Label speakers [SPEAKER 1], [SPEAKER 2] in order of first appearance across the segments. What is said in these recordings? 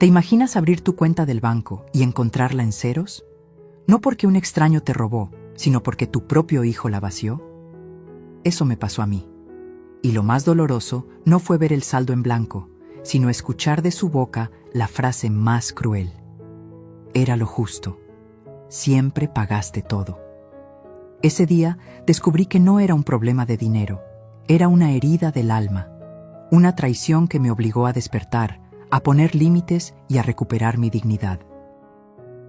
[SPEAKER 1] ¿Te imaginas abrir tu cuenta del banco y encontrarla en ceros? No porque un extraño te robó, sino porque tu propio hijo la vació. Eso me pasó a mí. Y lo más doloroso no fue ver el saldo en blanco, sino escuchar de su boca la frase más cruel. Era lo justo. Siempre pagaste todo. Ese día descubrí que no era un problema de dinero, era una herida del alma, una traición que me obligó a despertar, a poner límites y a recuperar mi dignidad.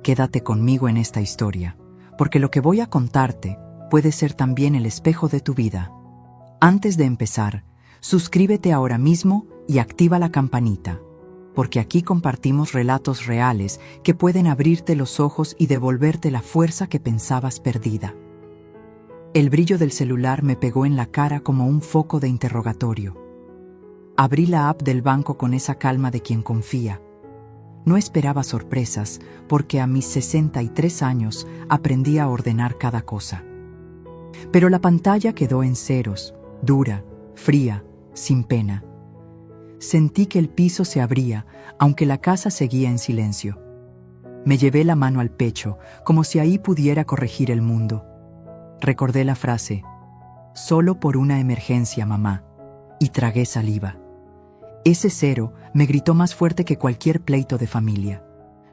[SPEAKER 1] Quédate conmigo en esta historia, porque lo que voy a contarte puede ser también el espejo de tu vida. Antes de empezar, suscríbete ahora mismo y activa la campanita, porque aquí compartimos relatos reales que pueden abrirte los ojos y devolverte la fuerza que pensabas perdida. El brillo del celular me pegó en la cara como un foco de interrogatorio. Abrí la app del banco con esa calma de quien confía. No esperaba sorpresas, porque a mis 63 años aprendí a ordenar cada cosa. Pero la pantalla quedó en ceros, dura, fría, sin pena. Sentí que el piso se abría, aunque la casa seguía en silencio. Me llevé la mano al pecho, como si ahí pudiera corregir el mundo. Recordé la frase, «Solo por una emergencia, mamá», y tragué saliva. Ese cero me gritó más fuerte que cualquier pleito de familia.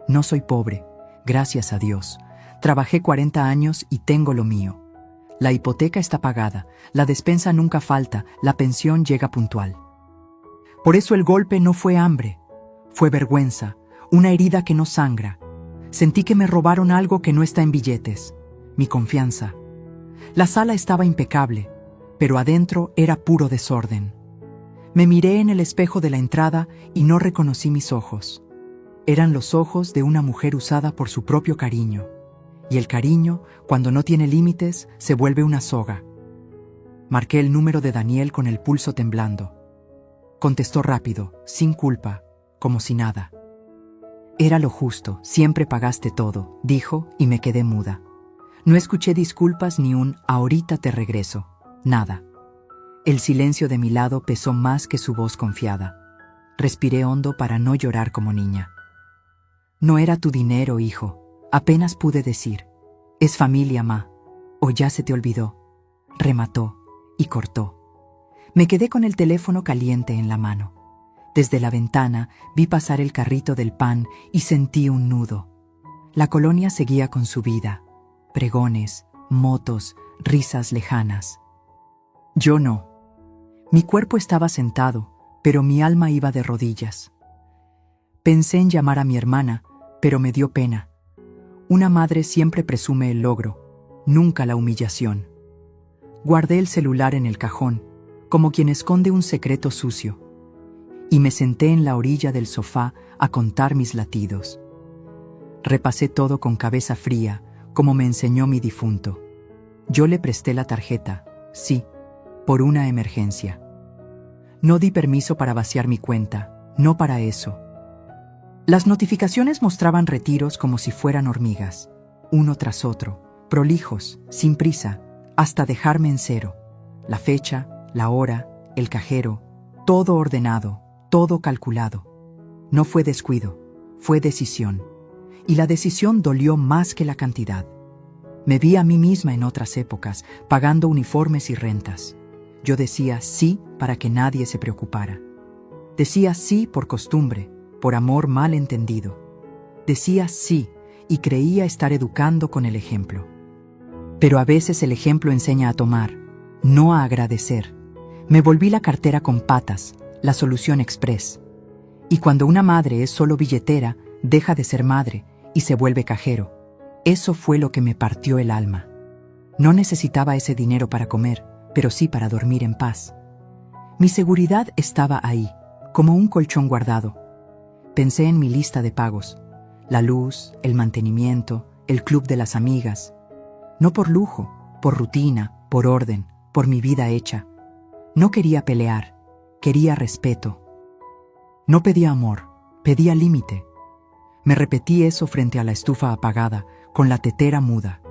[SPEAKER 1] No soy pobre, gracias a Dios. Trabajé 40 años y tengo lo mío. La hipoteca está pagada, la despensa nunca falta, la pensión llega puntual. Por eso el golpe no fue hambre, fue vergüenza, una herida que no sangra. Sentí que me robaron algo que no está en billetes, mi confianza. La sala estaba impecable, pero adentro era puro desorden. Me miré en el espejo de la entrada y no reconocí mis ojos. Eran los ojos de una mujer usada por su propio cariño. Y el cariño, cuando no tiene límites, se vuelve una soga. Marqué el número de Daniel con el pulso temblando. Contestó rápido, sin culpa, como si nada. Era lo justo, siempre pagaste todo, dijo, y me quedé muda. No escuché disculpas ni un «ahorita te regreso», nada. El silencio de mi lado pesó más que su voz confiada. Respiré hondo para no llorar como niña. «No era tu dinero, hijo», apenas pude decir. «Es familia, ma», o «ya se te olvidó». Remató y cortó. Me quedé con el teléfono caliente en la mano. Desde la ventana vi pasar el carrito del pan y sentí un nudo. La colonia seguía con su vida. Pregones, motos, risas lejanas. Yo no. Mi cuerpo estaba sentado, pero mi alma iba de rodillas. Pensé en llamar a mi hermana, pero me dio pena. Una madre siempre presume el logro, nunca la humillación. Guardé el celular en el cajón, como quien esconde un secreto sucio, y me senté en la orilla del sofá a contar mis latidos. Repasé todo con cabeza fría, como me enseñó mi difunto. Yo le presté la tarjeta, sí, por una emergencia. No di permiso para vaciar mi cuenta, no para eso. Las notificaciones mostraban retiros como si fueran hormigas, uno tras otro, prolijos, sin prisa, hasta dejarme en cero. La fecha, la hora, el cajero, todo ordenado, todo calculado. No fue descuido, fue decisión. Y la decisión dolió más que la cantidad. Me vi a mí misma en otras épocas, pagando uniformes y rentas. Yo decía sí para que nadie se preocupara. Decía sí por costumbre, por amor mal entendido. Decía sí y creía estar educando con el ejemplo. Pero a veces el ejemplo enseña a tomar, no a agradecer. Me volví la cartera con patas, la solución express. Y cuando una madre es solo billetera, deja de ser madre y se vuelve cajero. Eso fue lo que me partió el alma. No necesitaba ese dinero para comer, pero sí para dormir en paz. Mi seguridad estaba ahí, como un colchón guardado. Pensé en mi lista de pagos, la luz, el mantenimiento, el club de las amigas. No por lujo, por rutina, por orden, por mi vida hecha. No quería pelear, quería respeto. No pedía amor, pedía límite. Me repetí eso frente a la estufa apagada, con la tetera muda,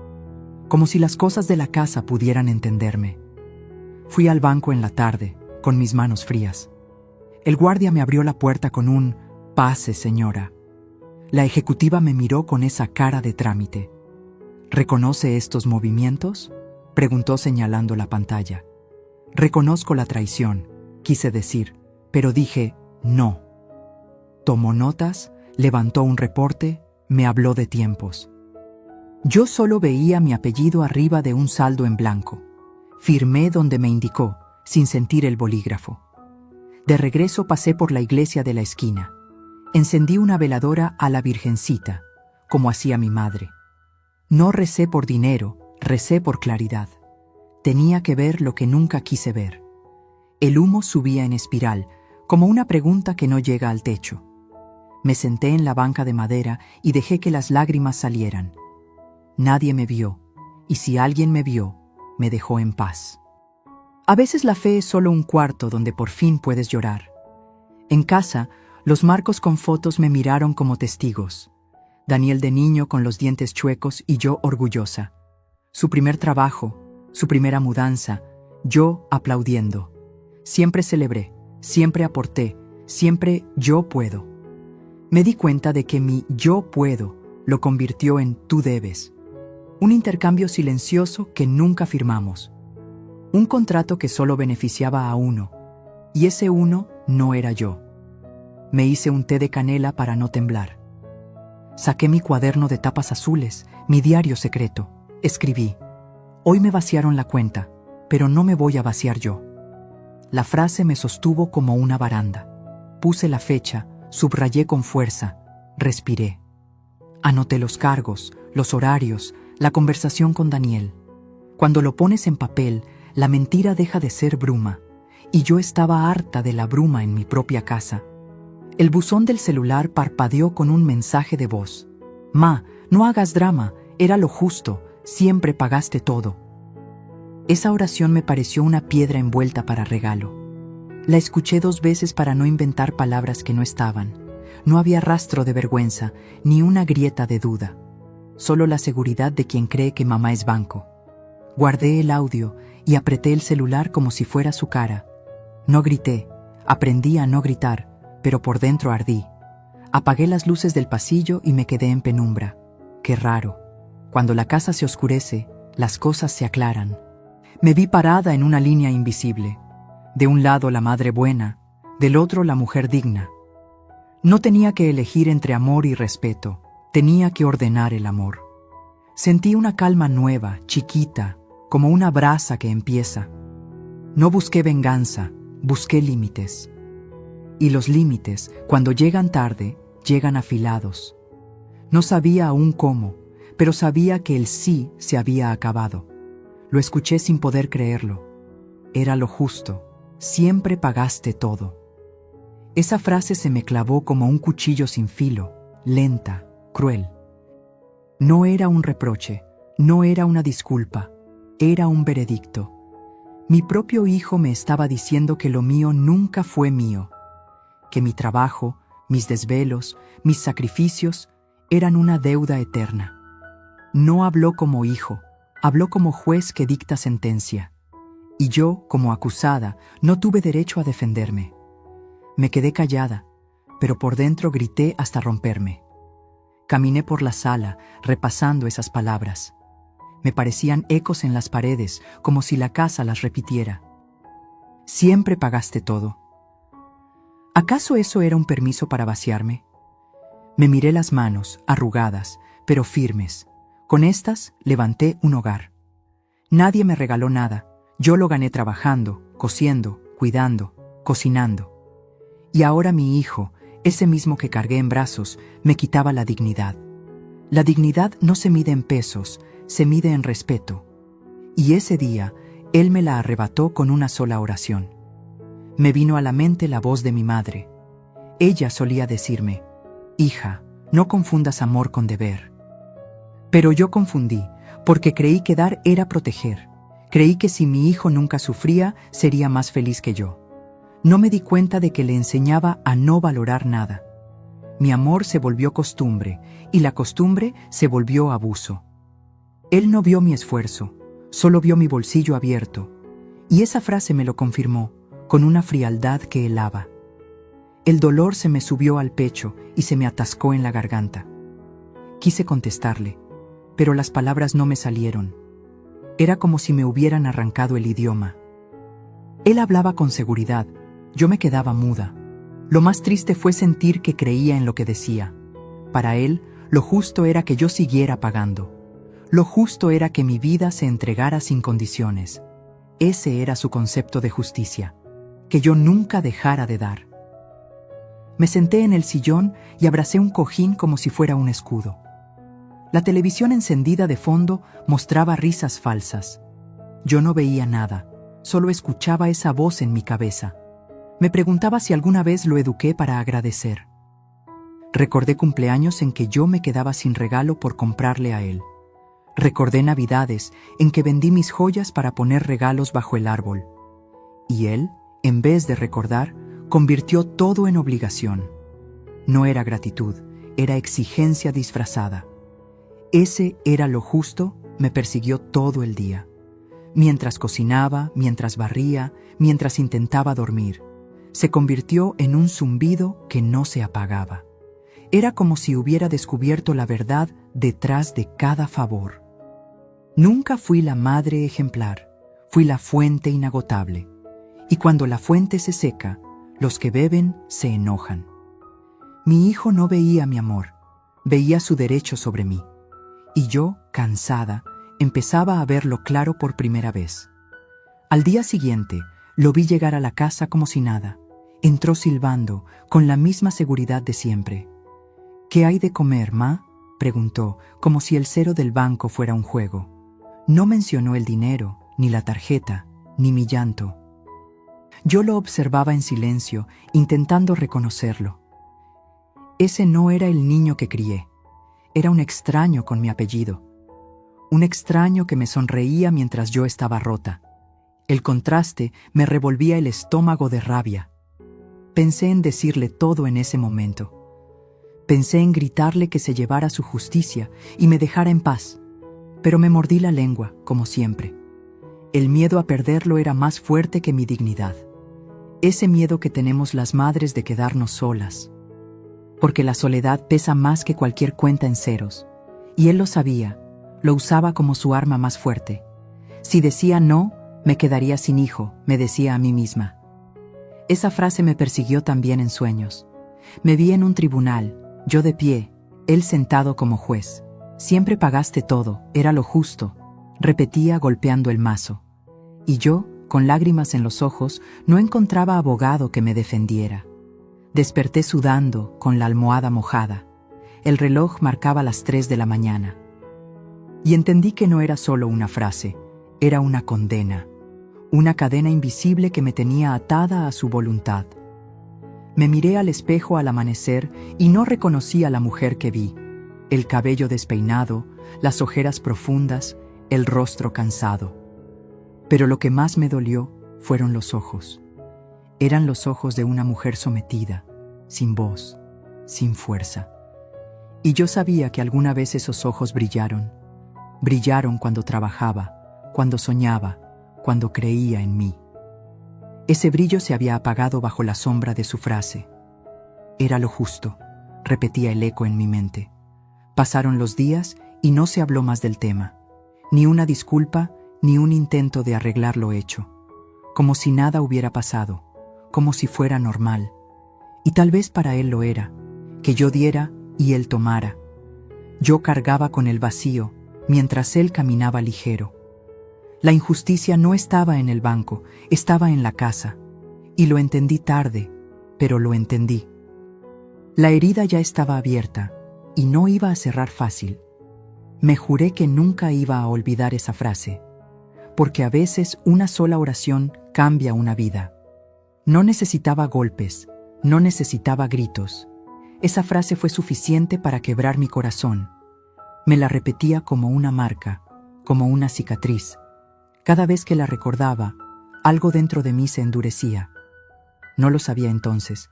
[SPEAKER 1] como si las cosas de la casa pudieran entenderme. Fui al banco en la tarde, con mis manos frías. El guardia me abrió la puerta con un «Pase, señora», La ejecutiva me miró con esa cara de trámite. ¿Reconoce estos movimientos?, preguntó señalando la pantalla. Reconozco la traición, quise decir, pero dije no. Tomó notas, levantó un reporte, me habló de tiempos. Yo solo veía mi apellido arriba de un saldo en blanco. Firmé donde me indicó, sin sentir el bolígrafo. De regreso pasé por la iglesia de la esquina. Encendí una veladora a la Virgencita, como hacía mi madre. No recé por dinero, recé por claridad. Tenía que ver lo que nunca quise ver. El humo subía en espiral, como una pregunta que no llega al techo. Me senté en la banca de madera y dejé que las lágrimas salieran. Nadie me vio, y si alguien me vio, me dejó en paz. A veces la fe es solo un cuarto donde por fin puedes llorar. En casa, los marcos con fotos me miraron como testigos. Daniel de niño con los dientes chuecos y yo orgullosa. Su primer trabajo, su primera mudanza, yo aplaudiendo. Siempre celebré, siempre aporté, siempre yo puedo. Me di cuenta de que mi yo puedo lo convirtió en tú debes. Un intercambio silencioso que nunca firmamos. Un contrato que solo beneficiaba a uno, y ese uno no era yo. Me hice un té de canela para no temblar. Saqué mi cuaderno de tapas azules, mi diario secreto. Escribí: hoy me vaciaron la cuenta, pero no me voy a vaciar yo. La frase me sostuvo como una baranda. Puse la fecha, subrayé con fuerza, respiré. Anoté los cargos, los horarios, la conversación con Daniel. Cuando lo pones en papel, la mentira deja de ser bruma, y yo estaba harta de la bruma en mi propia casa. El buzón del celular parpadeó con un mensaje de voz. Ma, no hagas drama, era lo justo, siempre pagaste todo. Esa oración me pareció una piedra envuelta para regalo. La escuché 2 veces para no inventar palabras que no estaban. No había rastro de vergüenza, ni una grieta de duda. Solo la seguridad de quien cree que mamá es banco. Guardé el audio y apreté el celular como si fuera su cara. No grité, aprendí a no gritar, pero por dentro ardí. Apagué las luces del pasillo y me quedé en penumbra. Qué raro. Cuando la casa se oscurece, las cosas se aclaran. Me vi parada en una línea invisible. De un lado la madre buena, del otro la mujer digna. No tenía que elegir entre amor y respeto, tenía que ordenar el amor. Sentí una calma nueva, chiquita, como una brasa que empieza. No busqué venganza, busqué límites. Y los límites, cuando llegan tarde, llegan afilados. No sabía aún cómo, pero sabía que el sí se había acabado. Lo escuché sin poder creerlo. Era lo justo. Siempre pagaste todo. Esa frase se me clavó como un cuchillo sin filo, lenta, cruel. No era un reproche, no era una disculpa, era un veredicto. Mi propio hijo me estaba diciendo que lo mío nunca fue mío, que mi trabajo, mis desvelos, mis sacrificios eran una deuda eterna. No habló como hijo, habló como juez que dicta sentencia. Y yo, como acusada, no tuve derecho a defenderme. Me quedé callada, pero por dentro grité hasta romperme. Caminé por la sala, repasando esas palabras. Me parecían ecos en las paredes, como si la casa las repitiera. Siempre pagaste todo. ¿Acaso eso era un permiso para vaciarme? Me miré las manos, arrugadas, pero firmes. Con estas levanté un hogar. Nadie me regaló nada. Yo lo gané trabajando, cosiendo, cuidando, cocinando. Y ahora mi hijo, ese mismo que cargué en brazos, me quitaba la dignidad. La dignidad no se mide en pesos, se mide en respeto. Y ese día, él me la arrebató con una sola oración. Me vino a la mente la voz de mi madre. Ella solía decirme: hija, no confundas amor con deber. Pero yo confundí, porque creí que dar era proteger. Creí que si mi hijo nunca sufría, sería más feliz que yo. No me di cuenta de que le enseñaba a no valorar nada. Mi amor se volvió costumbre, y la costumbre se volvió abuso. Él no vio mi esfuerzo, solo vio mi bolsillo abierto, y esa frase me lo confirmó, con una frialdad que helaba. El dolor se me subió al pecho y se me atascó en la garganta. Quise contestarle, pero las palabras no me salieron. Era como si me hubieran arrancado el idioma. Él hablaba con seguridad, yo me quedaba muda. Lo más triste fue sentir que creía en lo que decía. Para él, lo justo era que yo siguiera pagando. Lo justo era que mi vida se entregara sin condiciones. Ese era su concepto de justicia, que yo nunca dejara de dar. Me senté en el sillón y abracé un cojín como si fuera un escudo. La televisión encendida de fondo mostraba risas falsas. Yo no veía nada, solo escuchaba esa voz en mi cabeza. Me preguntaba si alguna vez lo eduqué para agradecer. Recordé cumpleaños en que yo me quedaba sin regalo por comprarle a él. Recordé navidades en que vendí mis joyas para poner regalos bajo el árbol. Y él, en vez de recordar, convirtió todo en obligación. No era gratitud, era exigencia disfrazada. Ese era lo justo, me persiguió todo el día. Mientras cocinaba, mientras barría, mientras intentaba dormir, se convirtió en un zumbido que no se apagaba. Era como si hubiera descubierto la verdad detrás de cada favor. Nunca fui la madre ejemplar, fui la fuente inagotable. Y cuando la fuente se seca, los que beben se enojan. Mi hijo no veía mi amor, veía su derecho sobre mí. Y yo, cansada, empezaba a verlo claro por primera vez. Al día siguiente, lo vi llegar a la casa como si nada. Entró silbando, con la misma seguridad de siempre. «¿Qué hay de comer, ma?», preguntó, como si el cero del banco fuera un juego. No mencionó el dinero, ni la tarjeta, ni mi llanto. Yo lo observaba en silencio, intentando reconocerlo. Ese no era el niño que crié. Era un extraño con mi apellido. Un extraño que me sonreía mientras yo estaba rota. El contraste me revolvía el estómago de rabia. Pensé en decirle todo en ese momento. Pensé en gritarle que se llevara su justicia y me dejara en paz, pero me mordí la lengua, como siempre. El miedo a perderlo era más fuerte que mi dignidad. Ese miedo que tenemos las madres de quedarnos solas. Porque la soledad pesa más que cualquier cuenta en ceros. Y él lo sabía, lo usaba como su arma más fuerte. Si decía no, me quedaría sin hijo, me decía a mí misma. Esa frase me persiguió también en sueños. Me vi en un tribunal, yo de pie, él sentado como juez. Siempre pagaste todo, era lo justo, repetía golpeando el mazo. Y yo, con lágrimas en los ojos, no encontraba abogado que me defendiera. Desperté sudando, con la almohada mojada. El reloj marcaba las 3 de la mañana. Y entendí que no era solo una frase, era una condena. Una cadena invisible que me tenía atada a su voluntad. Me miré al espejo al amanecer y no reconocí a la mujer que vi. El cabello despeinado, las ojeras profundas, el rostro cansado. Pero lo que más me dolió fueron los ojos. Eran los ojos de una mujer sometida, sin voz, sin fuerza. Y yo sabía que alguna vez esos ojos brillaron. Brillaron cuando trabajaba, cuando soñaba, cuando creía en mí. Ese brillo se había apagado bajo la sombra de su frase. Era lo justo, repetía el eco en mi mente. Pasaron los días y no se habló más del tema. Ni una disculpa, ni un intento de arreglar lo hecho. Como si nada hubiera pasado, como si fuera normal. Y tal vez para él lo era, que yo diera y él tomara. Yo cargaba con el vacío, mientras él caminaba ligero. La injusticia no estaba en el banco, estaba en la casa. Y lo entendí tarde, pero lo entendí. La herida ya estaba abierta, y no iba a cerrar fácil. Me juré que nunca iba a olvidar esa frase, porque a veces una sola oración cambia una vida. No necesitaba golpes, no necesitaba gritos. Esa frase fue suficiente para quebrar mi corazón. Me la repetía como una marca, como una cicatriz. Cada vez que la recordaba, algo dentro de mí se endurecía. No lo sabía entonces,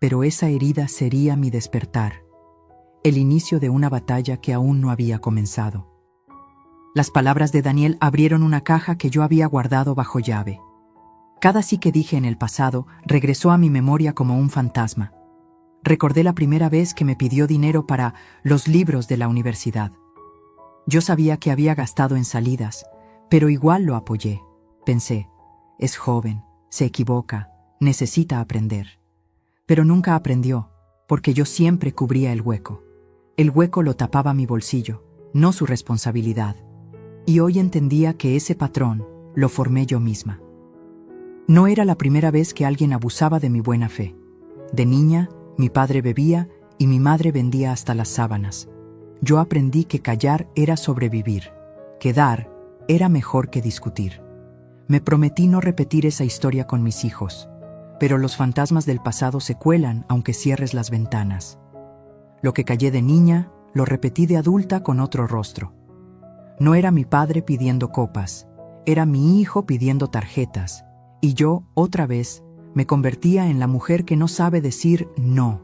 [SPEAKER 1] pero esa herida sería mi despertar, el inicio de una batalla que aún no había comenzado. Las palabras de Daniel abrieron una caja que yo había guardado bajo llave. Cada sí que dije en el pasado regresó a mi memoria como un fantasma. Recordé la primera vez que me pidió dinero para los libros de la universidad. Yo sabía que había gastado en salidas, pero igual lo apoyé. Pensé, es joven, se equivoca, necesita aprender. Pero nunca aprendió, porque yo siempre cubría el hueco. El hueco lo tapaba mi bolsillo, no su responsabilidad. Y hoy entendía que ese patrón lo formé yo misma. No era la primera vez que alguien abusaba de mi buena fe. De niña, mi padre bebía y mi madre vendía hasta las sábanas. Yo aprendí que callar era sobrevivir, que dar era mejor que discutir. Me prometí no repetir esa historia con mis hijos, pero los fantasmas del pasado se cuelan aunque cierres las ventanas. Lo que callé de niña, lo repetí de adulta con otro rostro. No era mi padre pidiendo copas, era mi hijo pidiendo tarjetas, y yo, otra vez, me convertía en la mujer que no sabe decir no.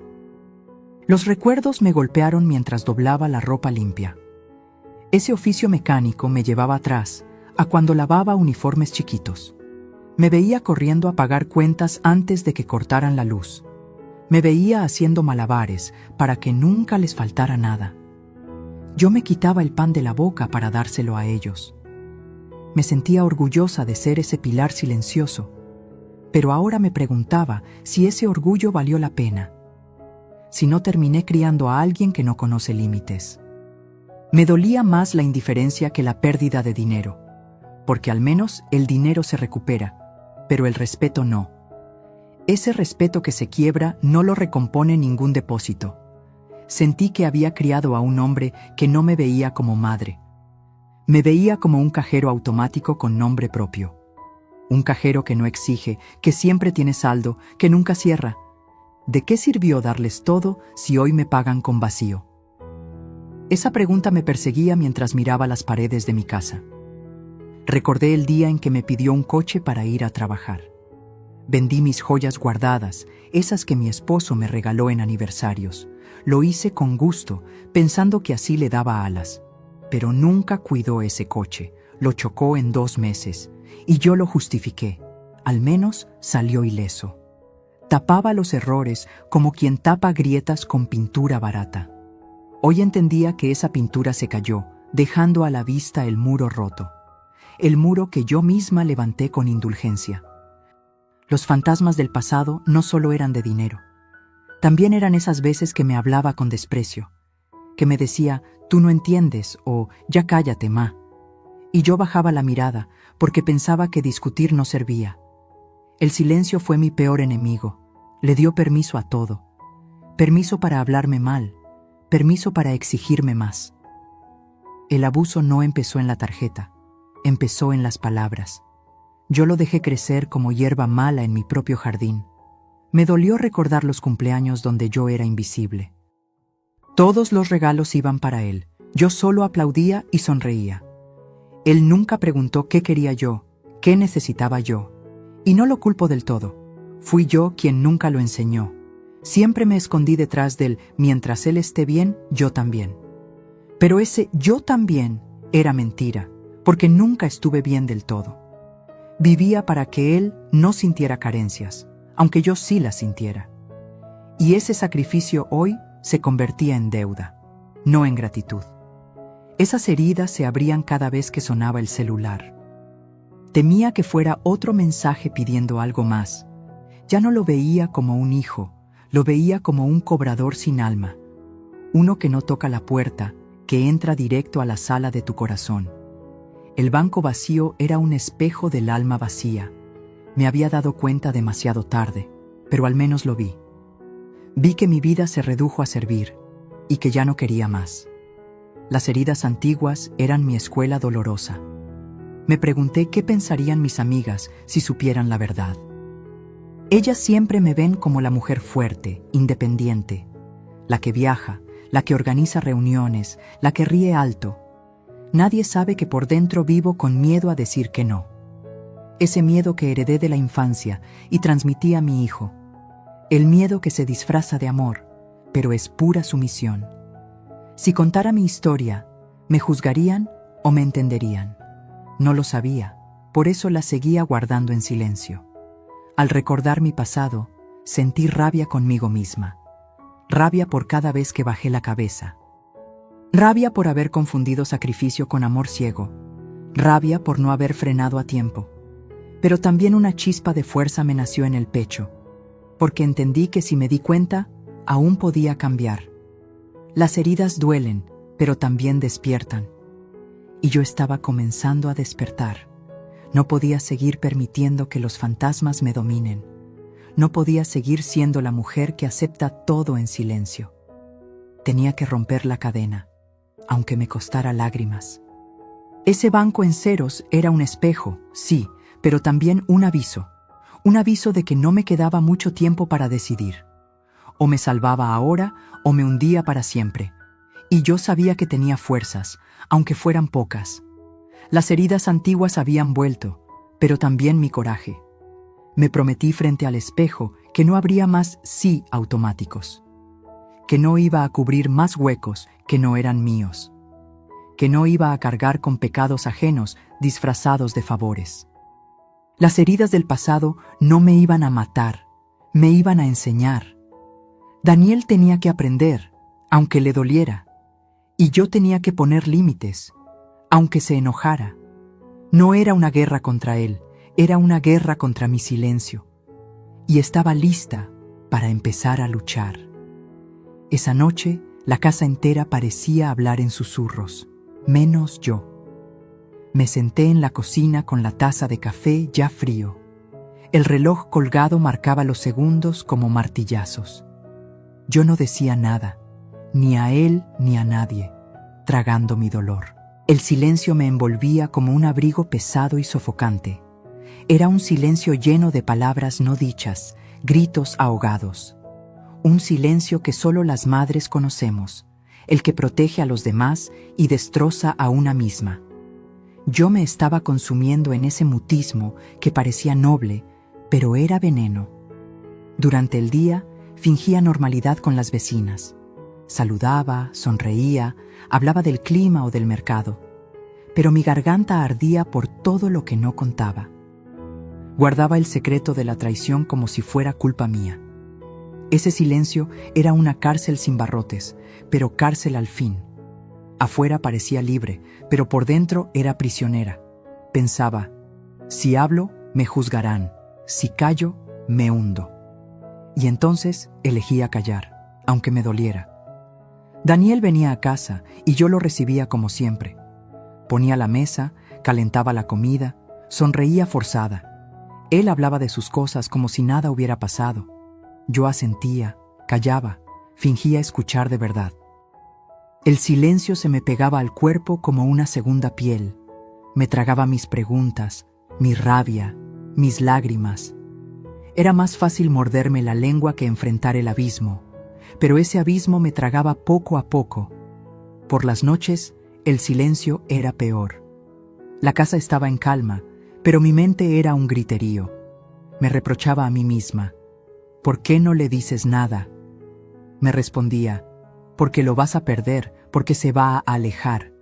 [SPEAKER 1] Los recuerdos me golpearon mientras doblaba la ropa limpia. Ese oficio mecánico me llevaba atrás, a cuando lavaba uniformes chiquitos. Me veía corriendo a pagar cuentas antes de que cortaran la luz. Me veía haciendo malabares para que nunca les faltara nada. Yo me quitaba el pan de la boca para dárselo a ellos. Me sentía orgullosa de ser ese pilar silencioso, pero ahora me preguntaba si ese orgullo valió la pena, si no terminé criando a alguien que no conoce límites. Me dolía más la indiferencia que la pérdida de dinero, porque al menos el dinero se recupera, pero el respeto no. Ese respeto que se quiebra no lo recompone ningún depósito. Sentí que había criado a un hombre que no me veía como madre. Me veía como un cajero automático con nombre propio. Un cajero que no exige, que siempre tiene saldo, que nunca cierra. ¿De qué sirvió darles todo si hoy me pagan con vacío? Esa pregunta me perseguía mientras miraba las paredes de mi casa. Recordé el día en que me pidió un coche para ir a trabajar. Vendí mis joyas guardadas, esas que mi esposo me regaló en aniversarios. Lo hice con gusto, pensando que así le daba alas. Pero nunca cuidó ese coche, lo chocó en 2 meses, y yo lo justifiqué. Al menos salió ileso. Tapaba los errores como quien tapa grietas con pintura barata. Hoy entendía que esa pintura se cayó, dejando a la vista el muro roto. El muro que yo misma levanté con indulgencia. Los fantasmas del pasado no solo eran de dinero. También eran esas veces que me hablaba con desprecio, que me decía, tú no entiendes, o ya cállate, ma. Y yo bajaba la mirada, porque pensaba que discutir no servía. El silencio fue mi peor enemigo. Le dio permiso a todo. Permiso para hablarme mal, permiso para exigirme más. El abuso no empezó en la tarjeta, empezó en las palabras. Yo lo dejé crecer como hierba mala en mi propio jardín. Me dolió recordar los cumpleaños donde yo era invisible. Todos los regalos iban para él. Yo solo aplaudía y sonreía. Él nunca preguntó qué quería yo, qué necesitaba yo. Y no lo culpo del todo. Fui yo quien nunca lo enseñó. Siempre me escondí detrás del mientras él esté bien, yo también. Pero ese yo también era mentira, porque nunca estuve bien del todo. Vivía para que él no sintiera carencias, aunque yo sí las sintiera. Y ese sacrificio hoy se convertía en deuda, no en gratitud. Esas heridas se abrían cada vez que sonaba el celular. Temía que fuera otro mensaje pidiendo algo más. Ya no lo veía como un hijo, lo veía como un cobrador sin alma. Uno que no toca la puerta, que entra directo a la sala de tu corazón. El banco vacío era un espejo del alma vacía. Me había dado cuenta demasiado tarde, pero al menos lo vi. Vi que mi vida se redujo a servir y que ya no quería más. Las heridas antiguas eran mi escuela dolorosa. Me pregunté qué pensarían mis amigas si supieran la verdad. Ellas siempre me ven como la mujer fuerte, independiente, la que viaja, la que organiza reuniones, la que ríe alto. Nadie sabe que por dentro vivo con miedo a decir que no. Ese miedo que heredé de la infancia y transmití a mi hijo. El miedo que se disfraza de amor, pero es pura sumisión. Si contara mi historia, ¿me juzgarían o me entenderían? No lo sabía, por eso la seguía guardando en silencio. Al recordar mi pasado, sentí rabia conmigo misma. Rabia por cada vez que bajé la cabeza. Rabia por haber confundido sacrificio con amor ciego. Rabia por no haber frenado a tiempo. Pero también una chispa de fuerza me nació en el pecho, porque entendí que si me di cuenta, aún podía cambiar. Las heridas duelen, pero también despiertan. Y yo estaba comenzando a despertar. No podía seguir permitiendo que los fantasmas me dominen. No podía seguir siendo la mujer que acepta todo en silencio. Tenía que romper la cadena, aunque me costara lágrimas. Ese banco en ceros era un espejo, sí, pero también un aviso de que no me quedaba mucho tiempo para decidir. O me salvaba ahora o me hundía para siempre. Y yo sabía que tenía fuerzas, aunque fueran pocas. Las heridas antiguas habían vuelto, pero también mi coraje. Me prometí frente al espejo que no habría más sí automáticos, que no iba a cubrir más huecos que no eran míos, que no iba a cargar con pecados ajenos disfrazados de favores. Las heridas del pasado no me iban a matar, me iban a enseñar. Daniel tenía que aprender, aunque le doliera, y yo tenía que poner límites, aunque se enojara. No era una guerra contra él, era una guerra contra mi silencio, y estaba lista para empezar a luchar. Esa noche, la casa entera parecía hablar en susurros, menos yo. Me senté en la cocina con la taza de café ya frío. El reloj colgado marcaba los segundos como martillazos. Yo no decía nada, ni a él ni a nadie, tragando mi dolor. El silencio me envolvía como un abrigo pesado y sofocante. Era un silencio lleno de palabras no dichas, gritos ahogados. Un silencio que solo las madres conocemos, el que protege a los demás y destroza a una misma. Yo me estaba consumiendo en ese mutismo que parecía noble, pero era veneno. Durante el día, fingía normalidad con las vecinas. Saludaba, sonreía, hablaba del clima o del mercado. Pero mi garganta ardía por todo lo que no contaba. Guardaba el secreto de la traición como si fuera culpa mía. Ese silencio era una cárcel sin barrotes, pero cárcel al fin. Afuera parecía libre, pero por dentro era prisionera. Pensaba, si hablo, me juzgarán. Si callo, me hundo. Y entonces elegía callar, aunque me doliera. Daniel venía a casa y yo lo recibía como siempre. Ponía la mesa, calentaba la comida, sonreía forzada. Él hablaba de sus cosas como si nada hubiera pasado. Yo asentía, callaba, fingía escuchar de verdad. El silencio se me pegaba al cuerpo como una segunda piel. Me tragaba mis preguntas, mi rabia, mis lágrimas. Era más fácil morderme la lengua que enfrentar el abismo, pero ese abismo me tragaba poco a poco. Por las noches, el silencio era peor. La casa estaba en calma, pero mi mente era un griterío. Me reprochaba a mí misma. ¿Por qué no le dices nada? Me respondía, porque lo vas a perder, porque se va a alejar.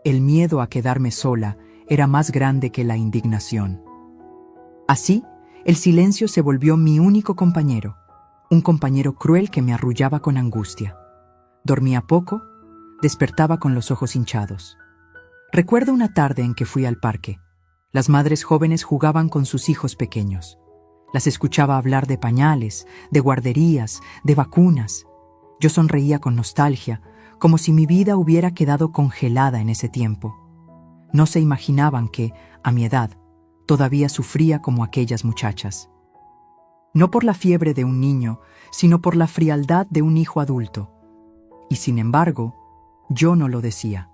[SPEAKER 1] El miedo a quedarme sola era más grande que la indignación. Así, el silencio se volvió mi único compañero, un compañero cruel que me arrullaba con angustia. Dormía poco, despertaba con los ojos hinchados. Recuerdo una tarde en que fui al parque. Las madres jóvenes jugaban con sus hijos pequeños. Las escuchaba hablar de pañales, de guarderías, de vacunas. Yo sonreía con nostalgia, como si mi vida hubiera quedado congelada en ese tiempo. No se imaginaban que, a mi edad, todavía sufría como aquellas muchachas. No por la fiebre de un niño, sino por la frialdad de un hijo adulto. Y sin embargo, yo no lo decía.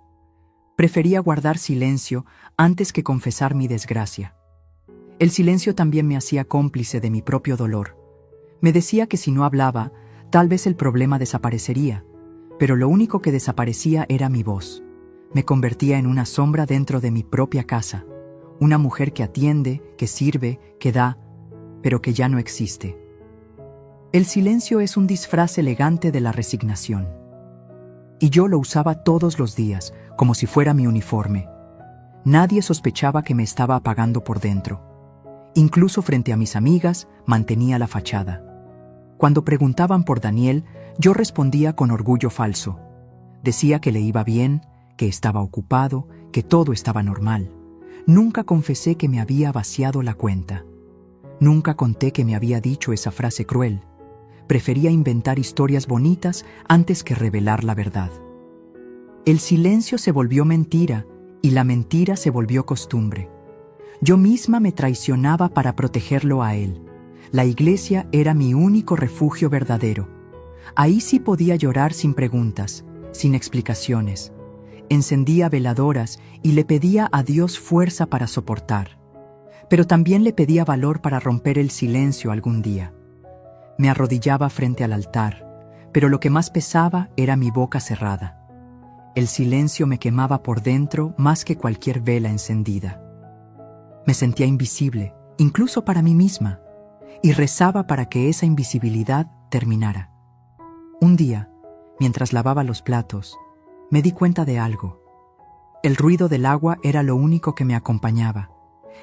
[SPEAKER 1] Prefería guardar silencio antes que confesar mi desgracia. El silencio también me hacía cómplice de mi propio dolor. Me decía que si no hablaba, tal vez el problema desaparecería, pero lo único que desaparecía era mi voz. Me convertía en una sombra dentro de mi propia casa, una mujer que atiende, que sirve, que da, pero que ya no existe. El silencio es un disfraz elegante de la resignación. Y yo lo usaba todos los días, como si fuera mi uniforme. Nadie sospechaba que me estaba apagando por dentro. Incluso frente a mis amigas, mantenía la fachada. Cuando preguntaban por Daniel, yo respondía con orgullo falso. Decía que le iba bien, que estaba ocupado, que todo estaba normal. Nunca confesé que me había vaciado la cuenta. Nunca conté que me había dicho esa frase cruel. Prefería inventar historias bonitas antes que revelar la verdad. El silencio se volvió mentira y la mentira se volvió costumbre. Yo misma me traicionaba para protegerlo a él. La iglesia era mi único refugio verdadero. Ahí sí podía llorar sin preguntas, sin explicaciones. Encendía veladoras y le pedía a Dios fuerza para soportar. Pero también le pedía valor para romper el silencio algún día. Me arrodillaba frente al altar, pero lo que más pesaba era mi boca cerrada. El silencio me quemaba por dentro más que cualquier vela encendida. Me sentía invisible, incluso para mí misma, y rezaba para que esa invisibilidad terminara. Un día, mientras lavaba los platos, me di cuenta de algo. El ruido del agua era lo único que me acompañaba.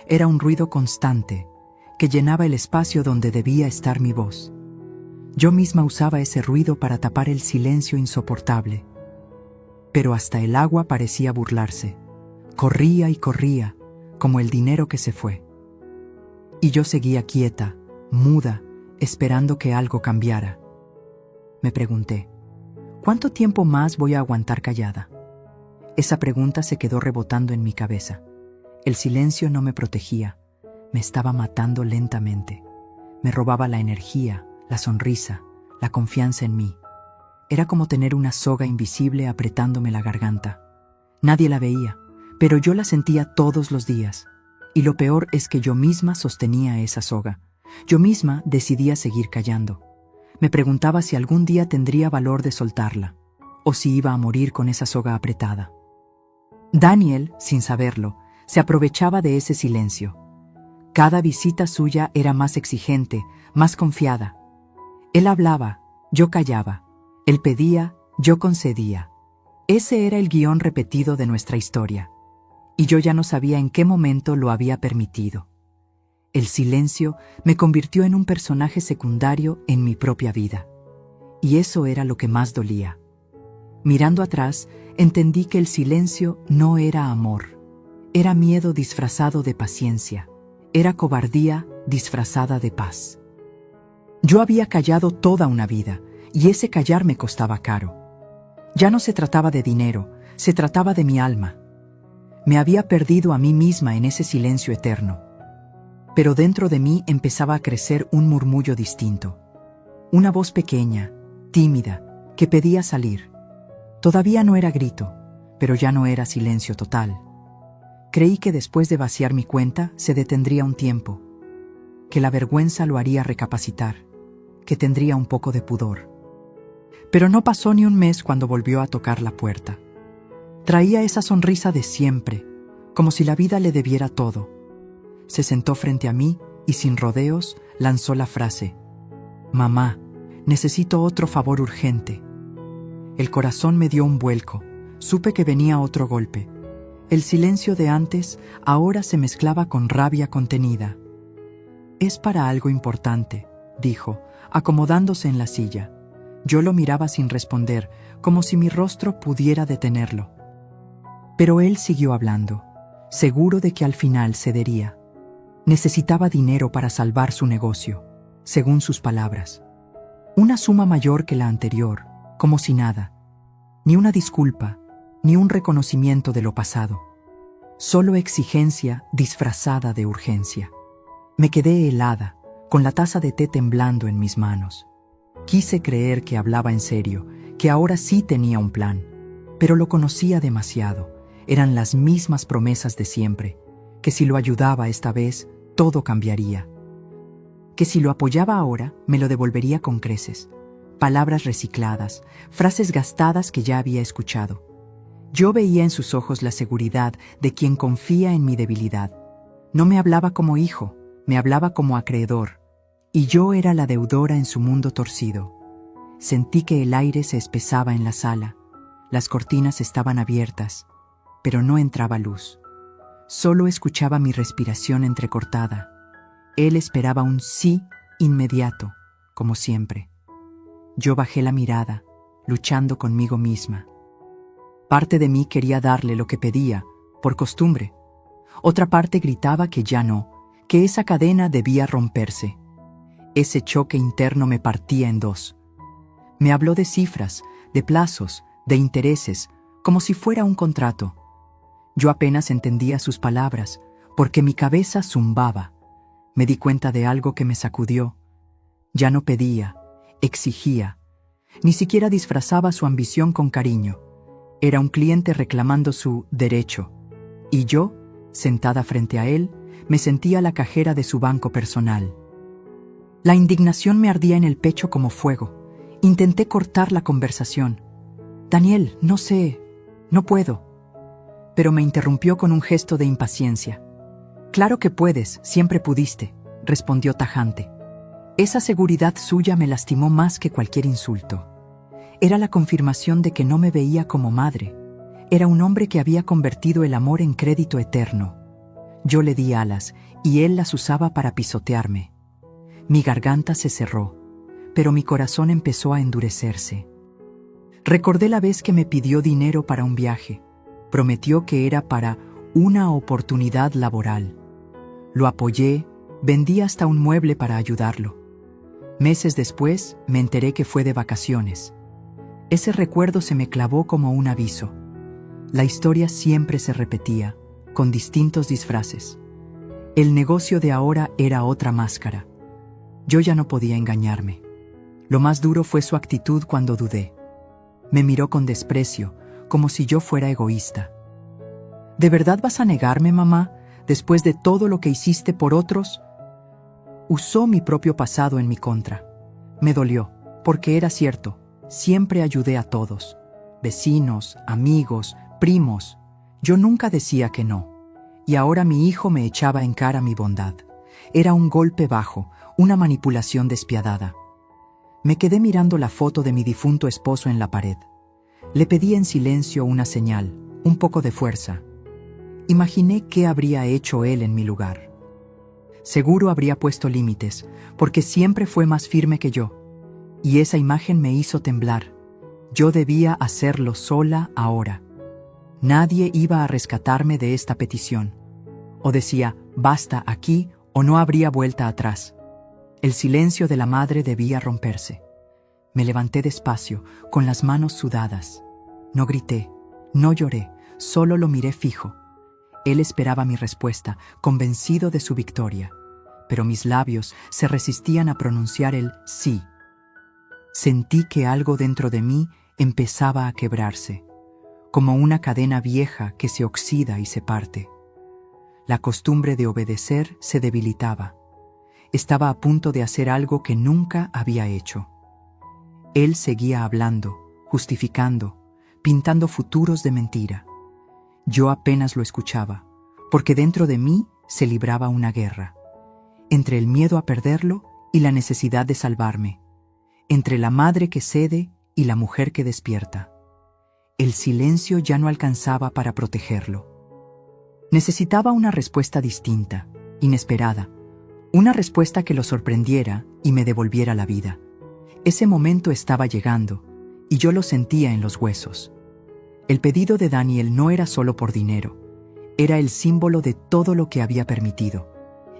[SPEAKER 1] Era un ruido constante, que llenaba el espacio donde debía estar mi voz. Yo misma usaba ese ruido para tapar el silencio insoportable. Pero hasta el agua parecía burlarse. Corría y corría, como el dinero que se fue. Y yo seguía quieta, muda, esperando que algo cambiara. Me pregunté, ¿cuánto tiempo más voy a aguantar callada? Esa pregunta se quedó rebotando en mi cabeza. El silencio no me protegía, me estaba matando lentamente. Me robaba la energía, la sonrisa, la confianza en mí. Era como tener una soga invisible apretándome la garganta. Nadie la veía, pero yo la sentía todos los días. Y lo peor es que yo misma sostenía esa soga. Yo misma decidía seguir callando. Me preguntaba si algún día tendría valor de soltarla, o si iba a morir con esa soga apretada. Daniel, sin saberlo, se aprovechaba de ese silencio. Cada visita suya era más exigente, más confiada. Él hablaba, yo callaba. Él pedía, yo concedía. Ese era el guión repetido de nuestra historia. Y yo ya no sabía en qué momento lo había permitido. El silencio me convirtió en un personaje secundario en mi propia vida. Y eso era lo que más dolía. Mirando atrás, entendí que el silencio no era amor. Era miedo disfrazado de paciencia. Era cobardía disfrazada de paz. Yo había callado toda una vida, y ese callar me costaba caro. Ya no se trataba de dinero, se trataba de mi alma. Me había perdido a mí misma en ese silencio eterno. Pero dentro de mí empezaba a crecer un murmullo distinto. Una voz pequeña, tímida, que pedía salir. Todavía no era grito, pero ya no era silencio total. Creí que después de vaciar mi cuenta se detendría un tiempo, que la vergüenza lo haría recapacitar, que tendría un poco de pudor. Pero no pasó ni un mes cuando volvió a tocar la puerta. Traía esa sonrisa de siempre, como si la vida le debiera todo. Se sentó frente a mí y sin rodeos lanzó la frase: «Mamá, necesito otro favor urgente». El corazón me dio un vuelco, supe que venía otro golpe. El silencio de antes ahora se mezclaba con rabia contenida. «Es para algo importante», dijo, acomodándose en la silla. Yo lo miraba sin responder, como si mi rostro pudiera detenerlo. Pero él siguió hablando, seguro de que al final cedería. Necesitaba dinero para salvar su negocio, según sus palabras. Una suma mayor que la anterior, como si nada. Ni una disculpa, ni un reconocimiento de lo pasado. Solo exigencia disfrazada de urgencia. Me quedé helada, con la taza de té temblando en mis manos. Quise creer que hablaba en serio, que ahora sí tenía un plan, pero lo conocía demasiado. Eran las mismas promesas de siempre, que si lo ayudaba esta vez, todo cambiaría. Que si lo apoyaba ahora, me lo devolvería con creces. Palabras recicladas, frases gastadas que ya había escuchado. Yo veía en sus ojos la seguridad de quien confía en mi debilidad. No me hablaba como hijo, me hablaba como acreedor. Y yo era la deudora en su mundo torcido. Sentí que el aire se espesaba en la sala. Las cortinas estaban abiertas, pero no entraba luz. Solo escuchaba mi respiración entrecortada. Él esperaba un sí inmediato, como siempre. Yo bajé la mirada, luchando conmigo misma. Parte de mí quería darle lo que pedía, por costumbre. Otra parte gritaba que ya no, que esa cadena debía romperse. Ese choque interno me partía en dos. Me habló de cifras, de plazos, de intereses, como si fuera un contrato. Yo apenas entendía sus palabras, porque mi cabeza zumbaba. Me di cuenta de algo que me sacudió. Ya no pedía, exigía. Ni siquiera disfrazaba su ambición con cariño. Era un cliente reclamando su derecho. Y yo, sentada frente a él, me sentía la cajera de su banco personal. La indignación me ardía en el pecho como fuego. Intenté cortar la conversación. «Daniel, no sé, no puedo». Pero me interrumpió con un gesto de impaciencia. «Claro que puedes, siempre pudiste», respondió tajante. Esa seguridad suya me lastimó más que cualquier insulto. Era la confirmación de que no me veía como madre. Era un hombre que había convertido el amor en crédito eterno. Yo le di alas y él las usaba para pisotearme. Mi garganta se cerró, pero mi corazón empezó a endurecerse. Recordé la vez que me pidió dinero para un viaje. Prometió que era para una oportunidad laboral. Lo apoyé, vendí hasta un mueble para ayudarlo. Meses después me enteré que fue de vacaciones. Ese recuerdo se me clavó como un aviso. La historia siempre se repetía, con distintos disfraces. El negocio de ahora era otra máscara. Yo ya no podía engañarme. Lo más duro fue su actitud cuando dudé. Me miró con desprecio, como si yo fuera egoísta. ¿De verdad vas a negarme, mamá, después de todo lo que hiciste por otros? Usó mi propio pasado en mi contra. Me dolió, porque era cierto, siempre ayudé a todos. Vecinos, amigos, primos. Yo nunca decía que no. Y ahora mi hijo me echaba en cara mi bondad. Era un golpe bajo, una manipulación despiadada. Me quedé mirando la foto de mi difunto esposo en la pared. Le pedí en silencio una señal, un poco de fuerza. Imaginé qué habría hecho él en mi lugar. Seguro habría puesto límites, porque siempre fue más firme que yo. Y esa imagen me hizo temblar. Yo debía hacerlo sola ahora. Nadie iba a rescatarme de esta petición. O decía, basta aquí, o no habría vuelta atrás. El silencio de la madre debía romperse. Me levanté despacio, con las manos sudadas. No grité, no lloré, solo lo miré fijo. Él esperaba mi respuesta, convencido de su victoria, pero mis labios se resistían a pronunciar el sí. Sentí que algo dentro de mí empezaba a quebrarse, como una cadena vieja que se oxida y se parte. La costumbre de obedecer se debilitaba. Estaba a punto de hacer algo que nunca había hecho. Él seguía hablando, justificando, pintando futuros de mentira. Yo apenas lo escuchaba, porque dentro de mí se libraba una guerra. Entre el miedo a perderlo y la necesidad de salvarme. Entre la madre que cede y la mujer que despierta. El silencio ya no alcanzaba para protegerlo. Necesitaba una respuesta distinta, inesperada. Una respuesta que lo sorprendiera y me devolviera la vida. Ese momento estaba llegando, y yo lo sentía en los huesos. El pedido de Daniel no era solo por dinero. Era el símbolo de todo lo que había permitido.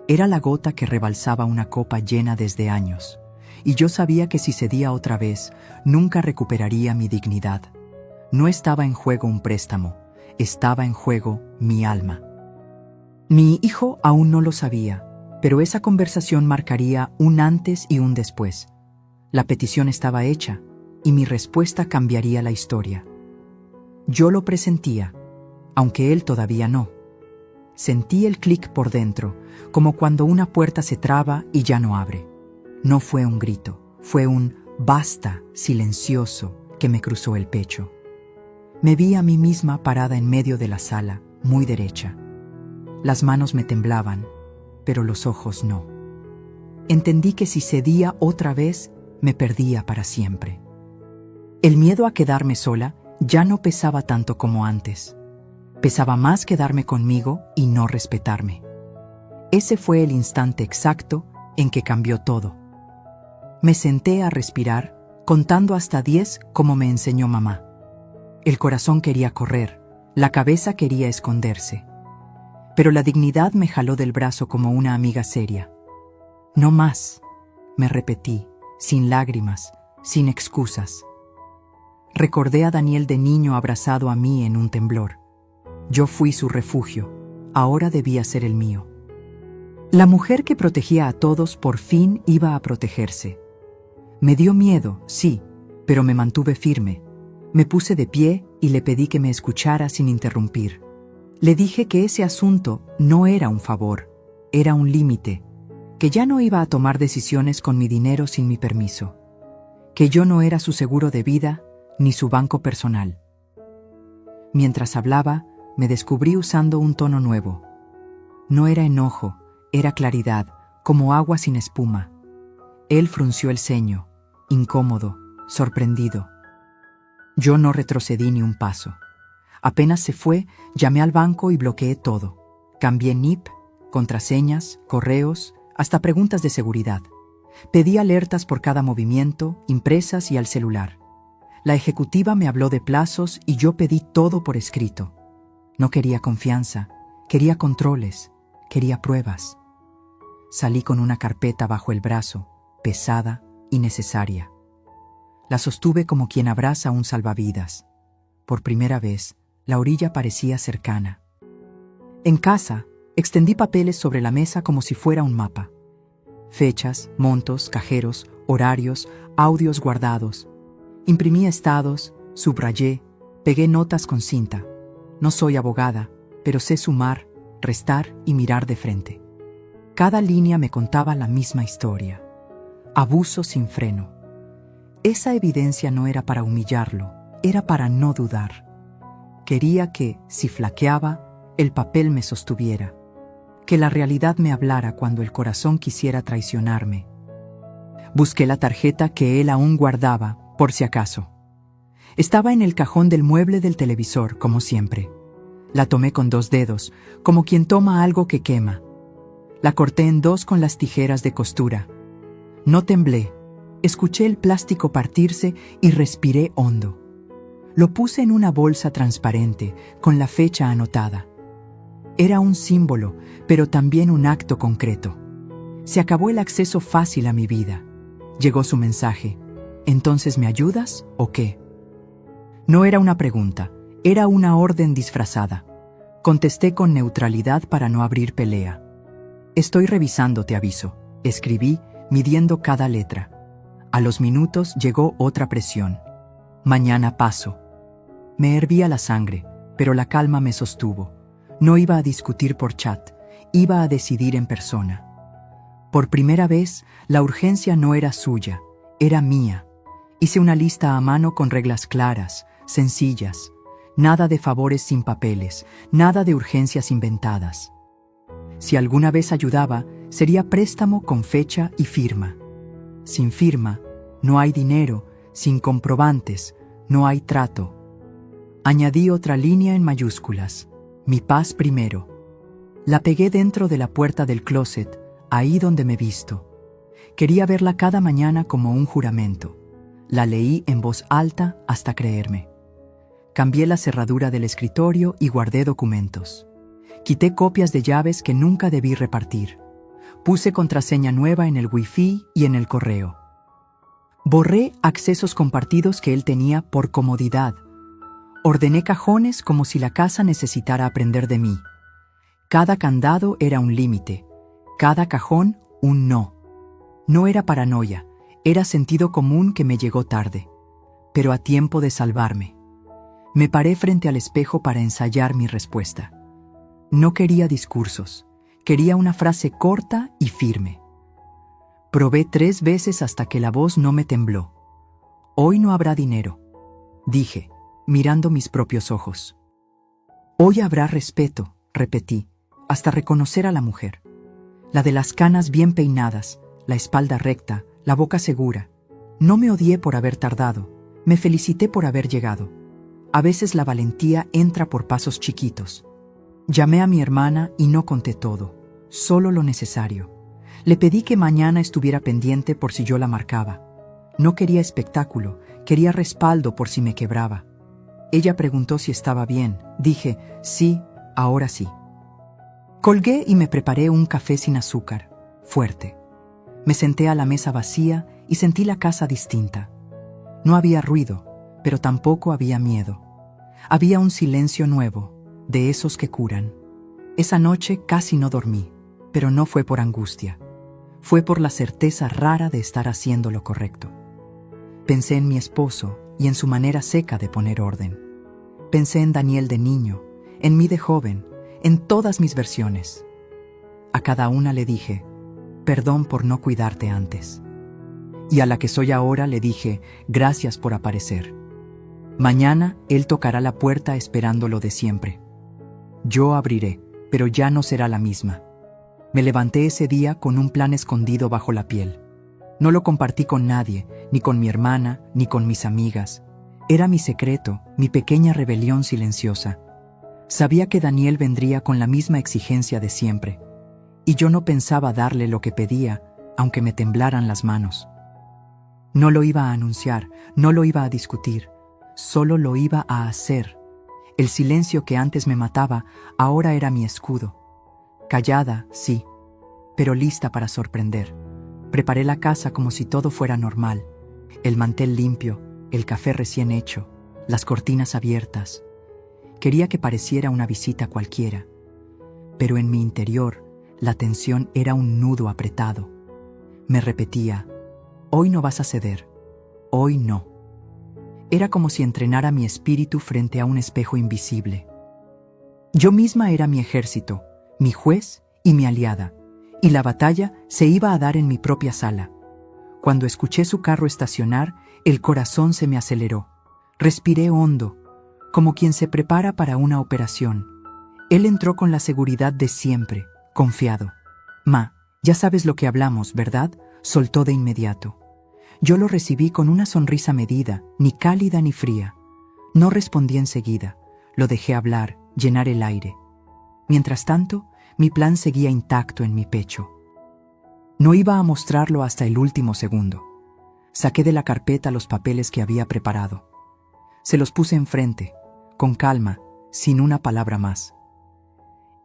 [SPEAKER 1] Era la gota que rebalsaba una copa llena desde años. Y yo sabía que si cedía otra vez, nunca recuperaría mi dignidad. No estaba en juego un préstamo, estaba en juego mi alma. Mi hijo aún no lo sabía, pero esa conversación marcaría un antes y un después. La petición estaba hecha, y mi respuesta cambiaría la historia. Yo lo presentía, aunque él todavía no. Sentí el clic por dentro, como cuando una puerta se traba y ya no abre. No fue un grito, fue un basta silencioso que me cruzó el pecho. Me vi a mí misma parada en medio de la sala, muy derecha. Las manos me temblaban, pero los ojos no. Entendí que si cedía otra vez, me perdía para siempre. El miedo a quedarme sola ya no pesaba tanto como antes. Pesaba más quedarme conmigo y no respetarme. Ese fue el instante exacto en que cambió todo. Me senté a respirar, contando hasta 10 como me enseñó mamá. El corazón quería correr, la cabeza quería esconderse. Pero la dignidad me jaló del brazo como una amiga seria. No más, me repetí, sin lágrimas, sin excusas. Recordé a Daniel de niño abrazado a mí en un temblor. Yo fui su refugio, ahora debía ser el mío. La mujer que protegía a todos por fin iba a protegerse. Me dio miedo, sí, pero me mantuve firme. Me puse de pie y le pedí que me escuchara sin interrumpir. Le dije que ese asunto no era un favor, era un límite, que ya no iba a tomar decisiones con mi dinero sin mi permiso, que yo no era su seguro de vida ni su banco personal. Mientras hablaba, me descubrí usando un tono nuevo. No era enojo, era claridad, como agua sin espuma. Él frunció el ceño, incómodo, sorprendido. Yo no retrocedí ni un paso. Apenas se fue, llamé al banco y bloqueé todo. Cambié NIP, contraseñas, correos, hasta preguntas de seguridad. Pedí alertas por cada movimiento, impresas y al celular. La ejecutiva me habló de plazos y yo pedí todo por escrito. No quería confianza, quería controles, quería pruebas. Salí con una carpeta bajo el brazo, pesada y necesaria. La sostuve como quien abraza un salvavidas. Por primera vez, la orilla parecía cercana. En casa, extendí papeles sobre la mesa como si fuera un mapa. Fechas, montos, cajeros, horarios, audios guardados. Imprimí estados, subrayé, pegué notas con cinta. No soy abogada, pero sé sumar, restar y mirar de frente. Cada línea me contaba la misma historia. Abuso sin freno. Esa evidencia no era para humillarlo, era para no dudar. Quería que, si flaqueaba, el papel me sostuviera, que la realidad me hablara cuando el corazón quisiera traicionarme. Busqué la tarjeta que él aún guardaba, por si acaso. Estaba en el cajón del mueble del televisor, como siempre. La tomé con 2 dedos, como quien toma algo que quema. La corté en 2 con las tijeras de costura. No temblé. Escuché el plástico partirse y respiré hondo. Lo puse en una bolsa transparente, con la fecha anotada. Era un símbolo, pero también un acto concreto. Se acabó el acceso fácil a mi vida. Llegó su mensaje. ¿Entonces me ayudas o qué? No era una pregunta, era una orden disfrazada. Contesté con neutralidad para no abrir pelea. Estoy revisando, te aviso. Escribí, midiendo cada letra. A los minutos llegó otra presión. Mañana paso. Me hervía la sangre, pero la calma me sostuvo. No iba a discutir por chat, iba a decidir en persona. Por primera vez, la urgencia no era suya, era mía. Hice una lista a mano con reglas claras, sencillas. Nada de favores sin papeles, nada de urgencias inventadas. Si alguna vez ayudaba, sería préstamo con fecha y firma. Sin firma, no hay dinero, sin comprobantes, no hay trato. Añadí otra línea en mayúsculas, mi paz primero. La pegué dentro de la puerta del closet, ahí donde me visto. Quería verla cada mañana como un juramento. La leí en voz alta hasta creerme. Cambié la cerradura del escritorio y guardé documentos. Quité copias de llaves que nunca debí repartir. Puse contraseña nueva en el Wi-Fi y en el correo. Borré accesos compartidos que él tenía por comodidad. Ordené cajones como si la casa necesitara aprender de mí. Cada candado era un límite, cada cajón un no. No era paranoia, era sentido común que me llegó tarde, pero a tiempo de salvarme. Me paré frente al espejo para ensayar mi respuesta. No quería discursos, quería una frase corta y firme. Probé 3 veces hasta que la voz no me tembló. Hoy no habrá dinero, dije, mirando mis propios ojos. Hoy habrá respeto, repetí, hasta reconocer a la mujer. La de las canas bien peinadas, la espalda recta, la boca segura. No me odié por haber tardado, me felicité por haber llegado. A veces la valentía entra por pasos chiquitos. Llamé a mi hermana y no conté todo. solo lo necesario. Le pedí que mañana estuviera pendiente por si yo la marcaba. No quería espectáculo, quería respaldo por si me quebraba. Ella preguntó si estaba bien. Dije, sí, ahora sí. Colgué y me preparé un café sin azúcar, fuerte. Me senté a la mesa vacía y sentí la casa distinta. No había ruido, pero tampoco había miedo. Había un silencio nuevo, de esos que curan. Esa noche casi no dormí, pero no fue por angustia. Fue por la certeza rara de estar haciendo lo correcto. Pensé en mi esposo y en su manera seca de poner orden. Pensé en Daniel de niño, en mí de joven, en todas mis versiones. A cada una le dije, perdón por no cuidarte antes. Y a la que soy ahora le dije, gracias por aparecer. Mañana él tocará la puerta esperando lo de siempre. Yo abriré, pero ya no será la misma. Me levanté ese día con un plan escondido bajo la piel. No lo compartí con nadie, ni con mi hermana, ni con mis amigas. Era mi secreto, mi pequeña rebelión silenciosa. Sabía que Daniel vendría con la misma exigencia de siempre, y yo no pensaba darle lo que pedía, aunque me temblaran las manos. No lo iba a anunciar, no lo iba a discutir, solo lo iba a hacer. El silencio que antes me mataba, ahora era mi escudo. Callada, sí, pero lista para sorprender. Preparé la casa como si todo fuera normal. El mantel limpio, el café recién hecho, las cortinas abiertas. Quería que pareciera una visita cualquiera, pero en mi interior la tensión era un nudo apretado. Me repetía, hoy no vas a ceder, hoy no. Era como si entrenara mi espíritu frente a un espejo invisible. Yo misma era mi ejército, mi juez y mi aliada, y la batalla se iba a dar en mi propia sala. Cuando escuché su carro estacionar, el corazón se me aceleró. Respiré hondo, como quien se prepara para una operación. Él entró con la seguridad de siempre, confiado. Ma, ya sabes lo que hablamos, ¿verdad? Soltó de inmediato. Yo lo recibí con una sonrisa medida, ni cálida ni fría. No respondí enseguida. Lo dejé hablar, llenar el aire. Mientras tanto, mi plan seguía intacto en mi pecho. No iba a mostrarlo hasta el último segundo. Saqué de la carpeta los papeles que había preparado. Se los puse enfrente, con calma, sin una palabra más.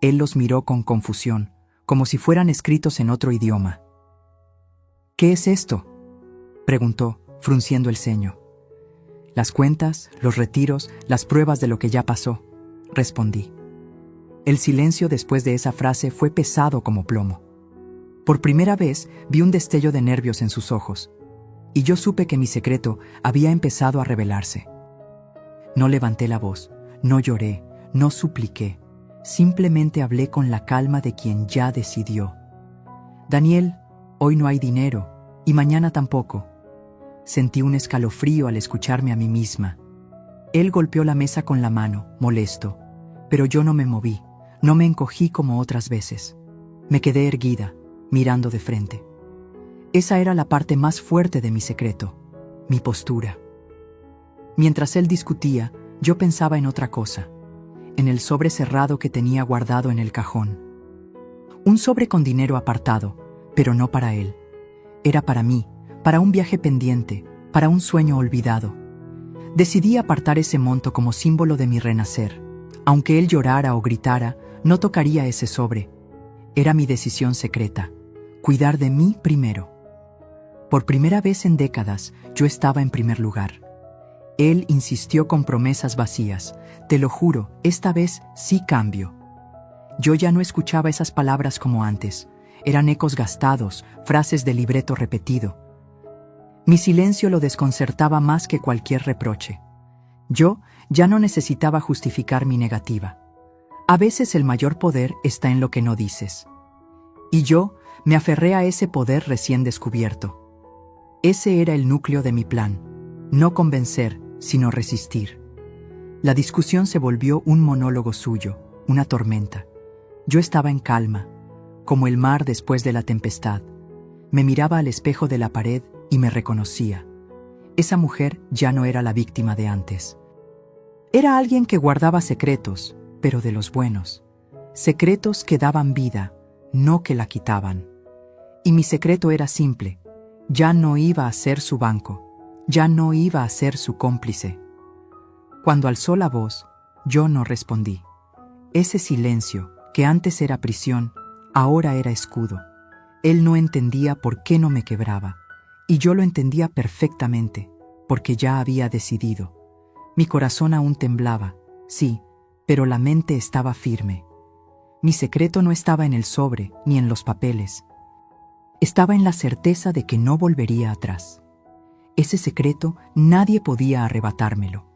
[SPEAKER 1] Él los miró con confusión, como si fueran escritos en otro idioma. ¿Qué es esto?, preguntó, frunciendo el ceño. Las cuentas, los retiros, las pruebas de lo que ya pasó, respondí. El silencio después de esa frase fue pesado como plomo. Por primera vez vi un destello de nervios en sus ojos, y yo supe que mi secreto había empezado a revelarse. No levanté la voz, no lloré, no supliqué, simplemente hablé con la calma de quien ya decidió. Daniel, hoy no hay dinero, y mañana tampoco. Sentí un escalofrío al escucharme a mí misma. Él golpeó la mesa con la mano, molesto, pero yo no me moví, no me encogí como otras veces. Me quedé erguida, mirando de frente. Esa era la parte más fuerte de mi secreto, mi postura. Mientras él discutía, yo pensaba en otra cosa, en el sobre cerrado que tenía guardado en el cajón. Un sobre con dinero apartado, pero no para él. Era para mí, para un viaje pendiente, para un sueño olvidado. Decidí apartar ese monto como símbolo de mi renacer. Aunque él llorara o gritara, no tocaría ese sobre. Era mi decisión secreta, cuidar de mí primero. Por primera vez en décadas, yo estaba en primer lugar. Él insistió con promesas vacías. Te lo juro, esta vez sí cambio. Yo ya no escuchaba esas palabras como antes. Eran ecos gastados, frases de libreto repetido. Mi silencio lo desconcertaba más que cualquier reproche. Yo ya no necesitaba justificar mi negativa. A veces el mayor poder está en lo que no dices. Y yo me aferré a ese poder recién descubierto. Ese era el núcleo de mi plan. No convencer, sino resistir. La discusión se volvió un monólogo suyo, una tormenta. Yo estaba en calma, como el mar después de la tempestad. Me miraba al espejo de la pared y me reconocía. Esa mujer ya no era la víctima de antes. Era alguien que guardaba secretos, pero de los buenos. Secretos que daban vida, no que la quitaban. Y mi secreto era simple: ya no iba a ser su banco, ya no iba a ser su cómplice. Cuando alzó la voz, yo no respondí. Ese silencio, que antes era prisión, ahora era escudo. Él no entendía por qué no me quebraba, y yo lo entendía perfectamente, porque ya había decidido. Mi corazón aún temblaba, sí, pero la mente estaba firme. Mi secreto no estaba en el sobre ni en los papeles. Estaba en la certeza de que no volvería atrás. Ese secreto nadie podía arrebatármelo.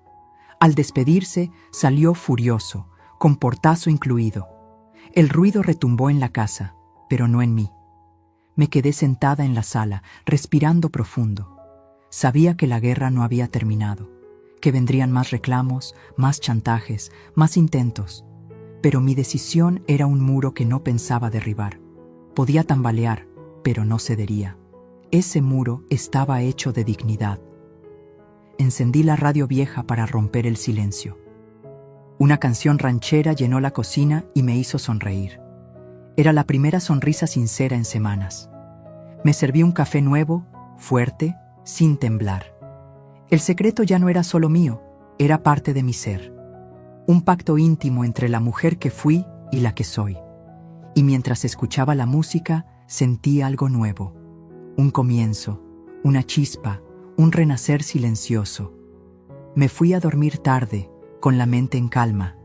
[SPEAKER 1] Al despedirse, salió furioso, con portazo incluido. El ruido retumbó en la casa, pero no en mí. Me quedé sentada en la sala, respirando profundo. Sabía que la guerra no había terminado, que vendrían más reclamos, más chantajes, más intentos. Pero mi decisión era un muro que no pensaba derribar. Podía tambalear, pero no cedería. Ese muro estaba hecho de dignidad. Encendí la radio vieja para romper el silencio. Una canción ranchera llenó la cocina y me hizo sonreír. Era la primera sonrisa sincera en semanas. Me serví un café nuevo, fuerte, sin temblar. El secreto ya no era solo mío, era parte de mi ser. Un pacto íntimo entre la mujer que fui y la que soy. Y mientras escuchaba la música, sentí algo nuevo. Un comienzo, una chispa, un renacer silencioso. Me fui a dormir tarde, con la mente en calma.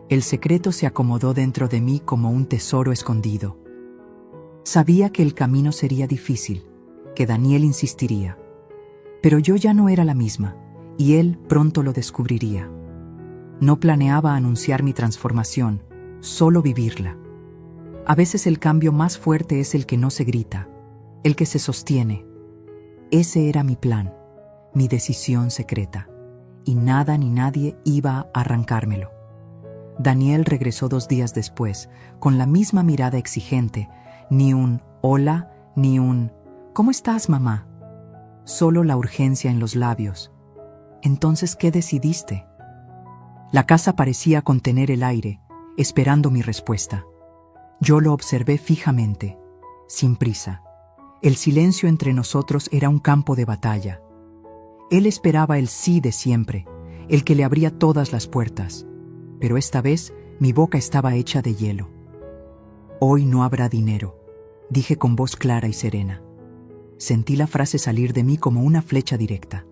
[SPEAKER 1] El secreto se acomodó dentro de mí como un tesoro escondido. Sabía que el camino sería difícil, que Daniel insistiría. Pero yo ya no era la misma, y él pronto lo descubriría. No planeaba anunciar mi transformación, solo vivirla. A veces el cambio más fuerte es el que no se grita, el que se sostiene. Ese era mi plan, mi decisión secreta, y nada ni nadie iba a arrancármelo. Daniel regresó 2 días después, con la misma mirada exigente, ni un hola, ni un ¿cómo estás, mamá? Solo la urgencia en los labios. Entonces, ¿qué decidiste? La casa parecía contener el aire, esperando mi respuesta. Yo lo observé fijamente, sin prisa. El silencio entre nosotros era un campo de batalla. Él esperaba el sí de siempre, el que le abría todas las puertas. Pero esta vez mi boca estaba hecha de hielo. Hoy no habrá dinero, dije con voz clara y serena. Sentí la frase salir de mí como una flecha directa.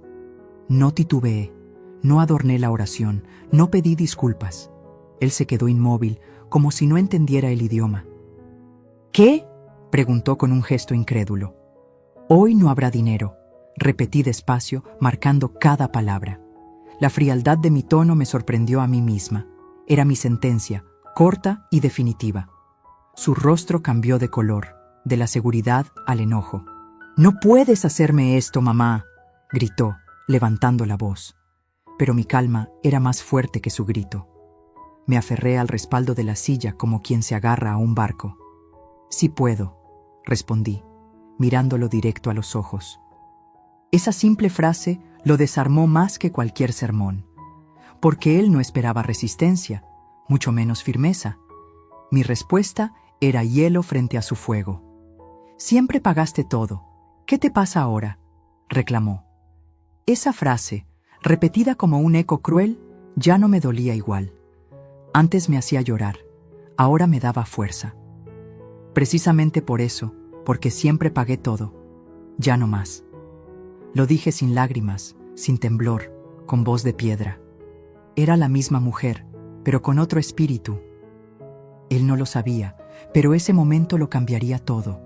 [SPEAKER 1] No titubeé, no adorné la oración, no pedí disculpas. Él se quedó inmóvil, como si no entendiera el idioma. ¿Qué? Preguntó con un gesto incrédulo. Hoy no habrá dinero, repetí despacio, marcando cada palabra. La frialdad de mi tono me sorprendió a mí misma. Era mi sentencia, corta y definitiva. Su rostro cambió de color, de la seguridad al enojo. «No puedes hacerme esto, mamá», gritó, levantando la voz. Pero mi calma era más fuerte que su grito. Me aferré al respaldo de la silla como quien se agarra a un barco. «Sí puedo», respondí, mirándolo directo a los ojos. Esa simple frase lo desarmó más que cualquier sermón, porque él no esperaba resistencia, mucho menos firmeza. Mi respuesta era hielo frente a su fuego. «Siempre pagaste todo. ¿Qué te pasa ahora?», reclamó. Esa frase, repetida como un eco cruel, ya no me dolía igual. Antes me hacía llorar, ahora me daba fuerza. Precisamente por eso, porque siempre pagué todo, ya no más. Lo dije sin lágrimas, sin temblor, con voz de piedra. Era la misma mujer, pero con otro espíritu. Él no lo sabía, pero ese momento lo cambiaría todo.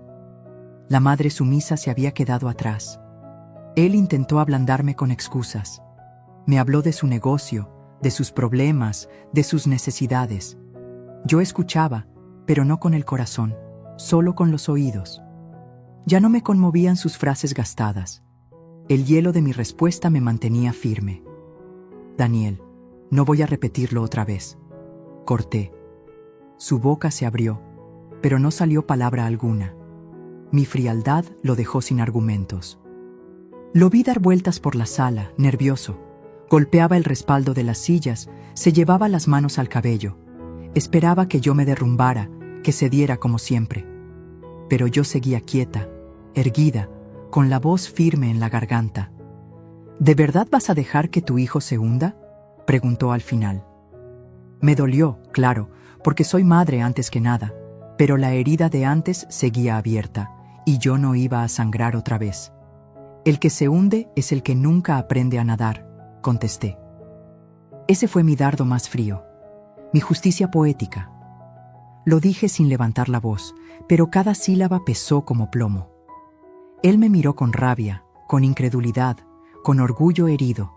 [SPEAKER 1] La madre sumisa se había quedado atrás. Él intentó ablandarme con excusas. Me habló de su negocio, de sus problemas, de sus necesidades. Yo escuchaba, pero no con el corazón, solo con los oídos. Ya no me conmovían sus frases gastadas. El hielo de mi respuesta me mantenía firme. «Daniel, no voy a repetirlo otra vez», corté. Su boca se abrió, pero no salió palabra alguna. Mi frialdad lo dejó sin argumentos. Lo vi dar vueltas por la sala, nervioso. Golpeaba el respaldo de las sillas, se llevaba las manos al cabello. Esperaba que yo me derrumbara, que cediera como siempre. Pero yo seguía quieta, erguida, con la voz firme en la garganta. ¿De verdad vas a dejar que tu hijo se hunda?, preguntó al final. Me dolió, claro, porque soy madre antes que nada, pero la herida de antes seguía abierta, y yo no iba a sangrar otra vez. El que se hunde es el que nunca aprende a nadar, contesté. Ese fue mi dardo más frío, mi justicia poética. Lo dije sin levantar la voz, pero cada sílaba pesó como plomo. Él me miró con rabia, con incredulidad, con orgullo herido.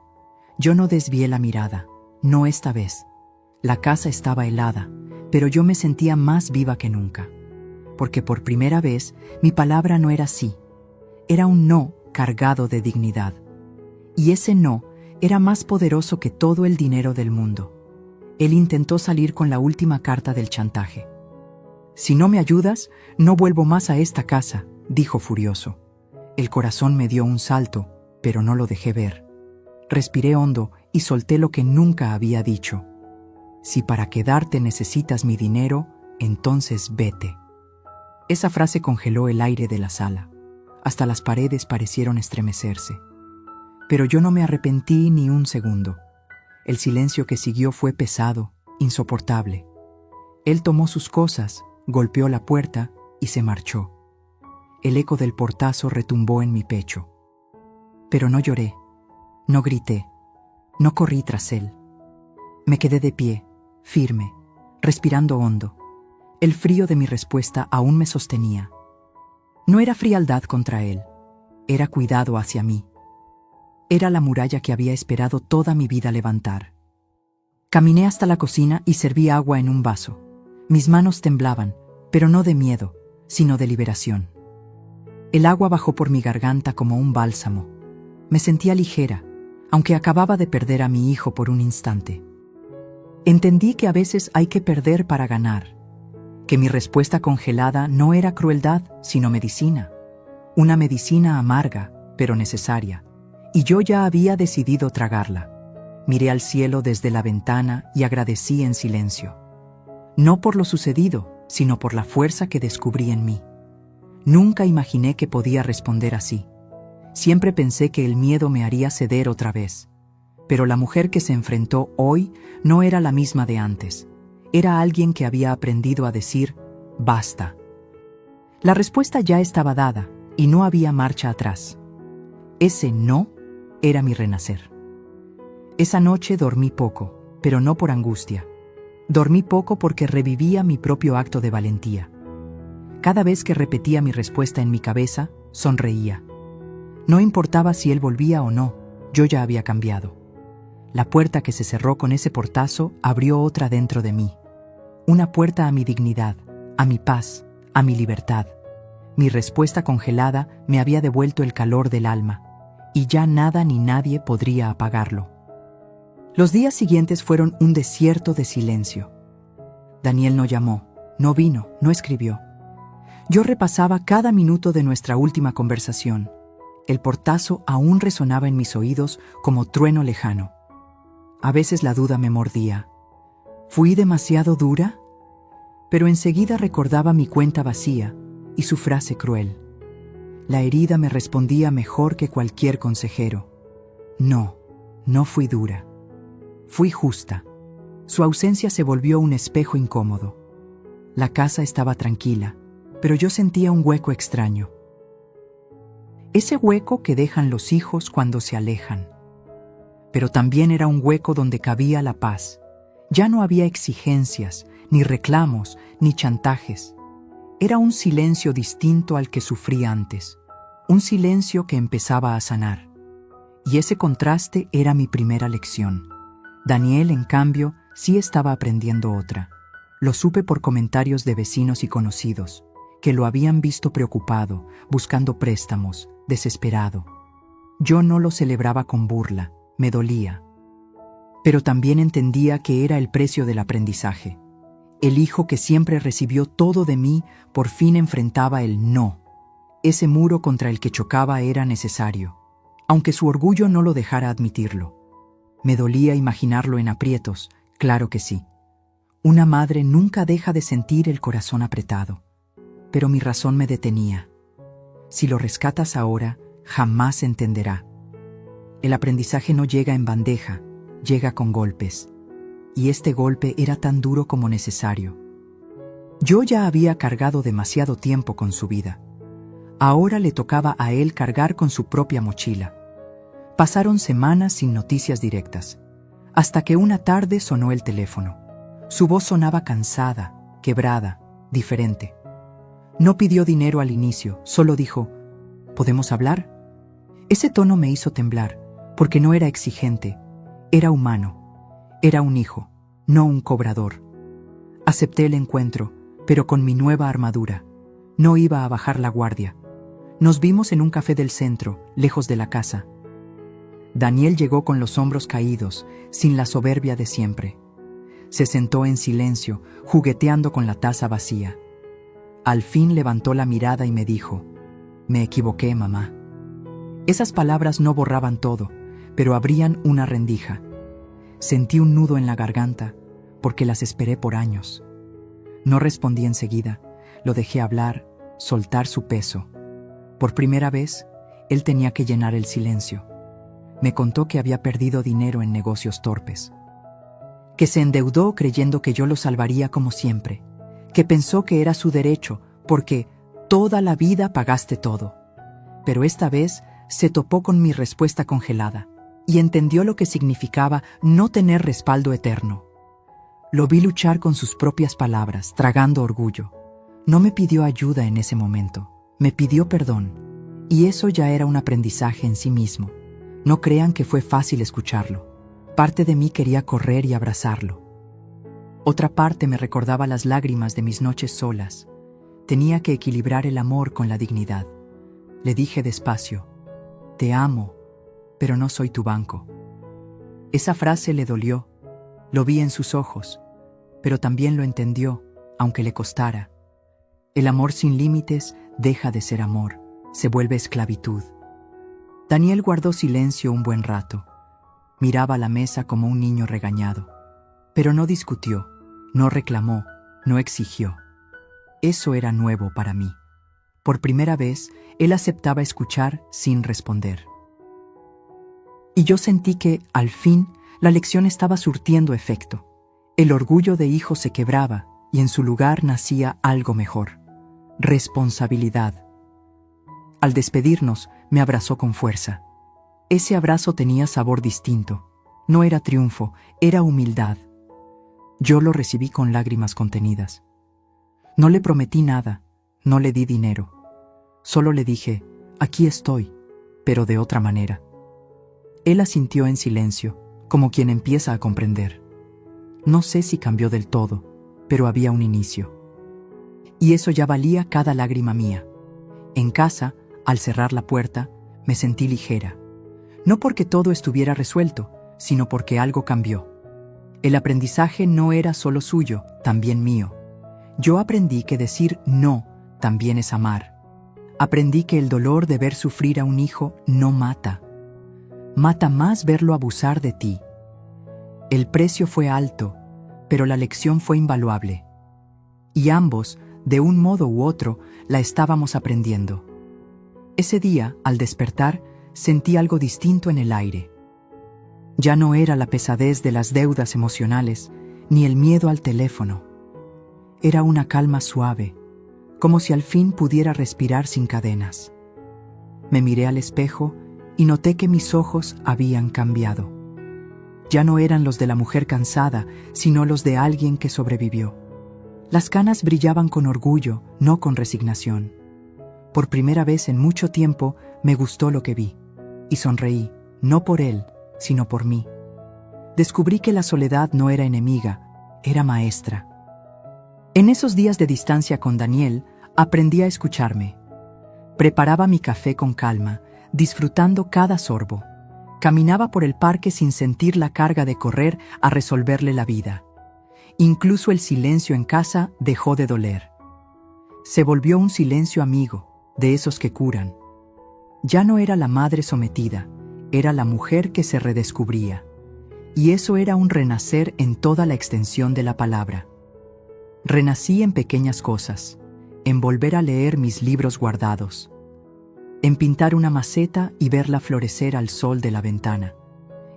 [SPEAKER 1] Yo no desvié la mirada, no esta vez. La casa estaba helada, pero yo me sentía más viva que nunca. Porque por primera vez mi palabra no era sí, era un no cargado de dignidad. Y ese no era más poderoso que todo el dinero del mundo. Él intentó salir con la última carta del chantaje. Si no me ayudas, no vuelvo más a esta casa, dijo furioso. El corazón me dio un salto, pero no lo dejé ver. Respiré hondo y solté lo que nunca había dicho. Si para quedarte necesitas mi dinero, entonces vete. Esa frase congeló el aire de la sala. Hasta las paredes parecieron estremecerse. Pero yo no me arrepentí ni un segundo. El silencio que siguió fue pesado, insoportable. Él tomó sus cosas, golpeó la puerta y se marchó. El eco del portazo retumbó en mi pecho. Pero no lloré, no grité, no corrí tras él. Me quedé de pie, firme, respirando hondo. El frío de mi respuesta aún me sostenía. No era frialdad contra él, era cuidado hacia mí. Era la muralla que había esperado toda mi vida levantar. Caminé hasta la cocina y serví agua en un vaso. Mis manos temblaban, pero no de miedo, sino de liberación. El agua bajó por mi garganta como un bálsamo. Me sentía ligera, aunque acababa de perder a mi hijo por un instante. Entendí que a veces hay que perder para ganar, que mi respuesta congelada no era crueldad, sino medicina. Una medicina amarga, pero necesaria, y yo ya había decidido tragarla. Miré al cielo desde la ventana y agradecí en silencio. No por lo sucedido, sino por la fuerza que descubrí en mí. Nunca imaginé que podía responder así. Siempre pensé que el miedo me haría ceder otra vez. Pero la mujer que se enfrentó hoy no era la misma de antes. Era alguien que había aprendido a decir, basta. La respuesta ya estaba dada y no había marcha atrás. Ese no era mi renacer. Esa noche dormí poco, pero no por angustia. Dormí poco porque revivía mi propio acto de valentía. Cada vez que repetía mi respuesta en mi cabeza, sonreía. No importaba si él volvía o no, yo ya había cambiado. La puerta que se cerró con ese portazo abrió otra dentro de mí. Una puerta a mi dignidad, a mi paz, a mi libertad. Mi respuesta congelada me había devuelto el calor del alma, y ya nada ni nadie podría apagarlo. Los días siguientes fueron un desierto de silencio. Daniel no llamó, no vino, no escribió. Yo repasaba cada minuto de nuestra última conversación. El portazo aún resonaba en mis oídos como trueno lejano. A veces la duda me mordía. ¿Fui demasiado dura? Pero enseguida recordaba mi cuenta vacía y su frase cruel. La herida me respondía mejor que cualquier consejero. No, no fui dura. Fui justa. Su ausencia se volvió un espejo incómodo. La casa estaba tranquila, pero yo sentía un hueco extraño. Ese hueco que dejan los hijos cuando se alejan. Pero también era un hueco donde cabía la paz. Ya no había exigencias, ni reclamos, ni chantajes. Era un silencio distinto al que sufrí antes. Un silencio que empezaba a sanar. Y ese contraste era mi primera lección. Daniel, en cambio, sí estaba aprendiendo otra. Lo supe por comentarios de vecinos y conocidos, que lo habían visto preocupado, buscando préstamos, desesperado. Yo no lo celebraba con burla, me dolía. Pero también entendía que era el precio del aprendizaje. El hijo que siempre recibió todo de mí, por fin enfrentaba el no. Ese muro contra el que chocaba era necesario, aunque su orgullo no lo dejara admitirlo. Me dolía imaginarlo en aprietos, claro que sí. Una madre nunca deja de sentir el corazón apretado, pero mi razón me detenía. Si lo rescatas ahora, jamás entenderá. El aprendizaje no llega en bandeja, llega con golpes. Y este golpe era tan duro como necesario. Yo ya había cargado demasiado tiempo con su vida. Ahora le tocaba a él cargar con su propia mochila. Pasaron semanas sin noticias directas, hasta que una tarde sonó el teléfono. Su voz sonaba cansada, quebrada, diferente. No pidió dinero al inicio, solo dijo, ¿podemos hablar? Ese tono me hizo temblar, porque no era exigente, era humano. Era un hijo, no un cobrador. Acepté el encuentro, pero con mi nueva armadura. No iba a bajar la guardia. Nos vimos en un café del centro, lejos de la casa. Daniel llegó con los hombros caídos, sin la soberbia de siempre. Se sentó en silencio, jugueteando con la taza vacía. Al fin levantó la mirada y me dijo, «Me equivoqué, mamá». Esas palabras no borraban todo, pero abrían una rendija. Sentí un nudo en la garganta, porque las esperé por años. No respondí enseguida, lo dejé hablar, soltar su peso. Por primera vez, él tenía que llenar el silencio. Me contó que había perdido dinero en negocios torpes, que se endeudó creyendo que yo lo salvaría como siempre, que pensó que era su derecho, porque toda la vida pagaste todo. Pero esta vez se topó con mi respuesta congelada y entendió lo que significaba no tener respaldo eterno. Lo vi luchar con sus propias palabras, tragando orgullo. No me pidió ayuda en ese momento, me pidió perdón, y eso ya era un aprendizaje en sí mismo. No crean que fue fácil escucharlo. Parte de mí quería correr y abrazarlo. Otra parte me recordaba las lágrimas de mis noches solas. Tenía que equilibrar el amor con la dignidad. Le dije despacio, «Te amo, pero no soy tu banco». Esa frase le dolió. Lo vi en sus ojos, pero también lo entendió, aunque le costara. El amor sin límites deja de ser amor, se vuelve esclavitud. Daniel guardó silencio un buen rato. Miraba la mesa como un niño regañado. Pero no discutió, no reclamó, no exigió. Eso era nuevo para mí. Por primera vez, él aceptaba escuchar sin responder. Y yo sentí que, al fin, la lección estaba surtiendo efecto. El orgullo de hijo se quebraba y en su lugar nacía algo mejor. Responsabilidad. Al despedirnos, me abrazó con fuerza. Ese abrazo tenía sabor distinto. No era triunfo, era humildad. Yo lo recibí con lágrimas contenidas. No le prometí nada, no le di dinero. Solo le dije, «Aquí estoy», pero de otra manera. Él asintió en silencio, como quien empieza a comprender. No sé si cambió del todo, pero había un inicio. Y eso ya valía cada lágrima mía. En casa, al cerrar la puerta, me sentí ligera. No porque todo estuviera resuelto, sino porque algo cambió. El aprendizaje no era solo suyo, también mío. Yo aprendí que decir no también es amar. Aprendí que el dolor de ver sufrir a un hijo no mata. Mata más verlo abusar de ti. El precio fue alto, pero la lección fue invaluable. Y ambos, de un modo u otro, la estábamos aprendiendo. Ese día, al despertar, sentí algo distinto en el aire. Ya no era la pesadez de las deudas emocionales, ni el miedo al teléfono. Era una calma suave, como si al fin pudiera respirar sin cadenas. Me miré al espejo y noté que mis ojos habían cambiado. Ya no eran los de la mujer cansada, sino los de alguien que sobrevivió. Las canas brillaban con orgullo, no con resignación. Por primera vez en mucho tiempo me gustó lo que vi, y sonreí, no por él, sino por mí. Descubrí que la soledad no era enemiga, era maestra. En esos días de distancia con Daniel, aprendí a escucharme. Preparaba mi café con calma, disfrutando cada sorbo. Caminaba por el parque sin sentir la carga de correr a resolverle la vida. Incluso el silencio en casa dejó de doler. Se volvió un silencio amigo, de esos que curan. Ya no era la madre sometida, era la mujer que se redescubría. Y eso era un renacer en toda la extensión de la palabra. Renací en pequeñas cosas, en volver a leer mis libros guardados, en pintar una maceta y verla florecer al sol de la ventana,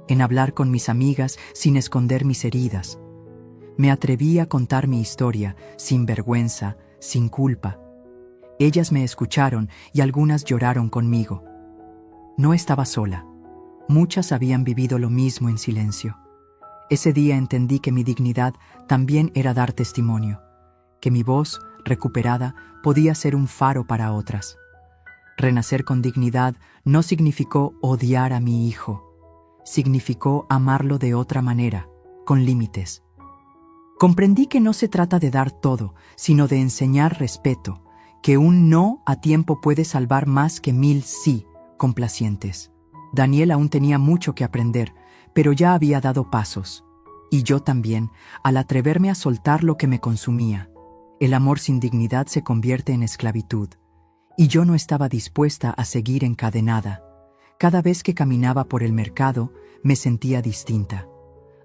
[SPEAKER 1] en hablar con mis amigas sin esconder mis heridas. Me atreví a contar mi historia, sin vergüenza, sin culpa. Ellas me escucharon y algunas lloraron conmigo. No estaba sola. Muchas habían vivido lo mismo en silencio. Ese día entendí que mi dignidad también era dar testimonio, que mi voz, recuperada, podía ser un faro para otras. Renacer con dignidad no significó odiar a mi hijo. Significó amarlo de otra manera, con límites. Comprendí que no se trata de dar todo, sino de enseñar respeto, que un no a tiempo puede salvar más que 1000 sí complacientes. Daniel aún tenía mucho que aprender, pero ya había dado pasos. Y yo también, al atreverme a soltar lo que me consumía. El amor sin dignidad se convierte en esclavitud. Y yo no estaba dispuesta a seguir encadenada. Cada vez que caminaba por el mercado, me sentía distinta.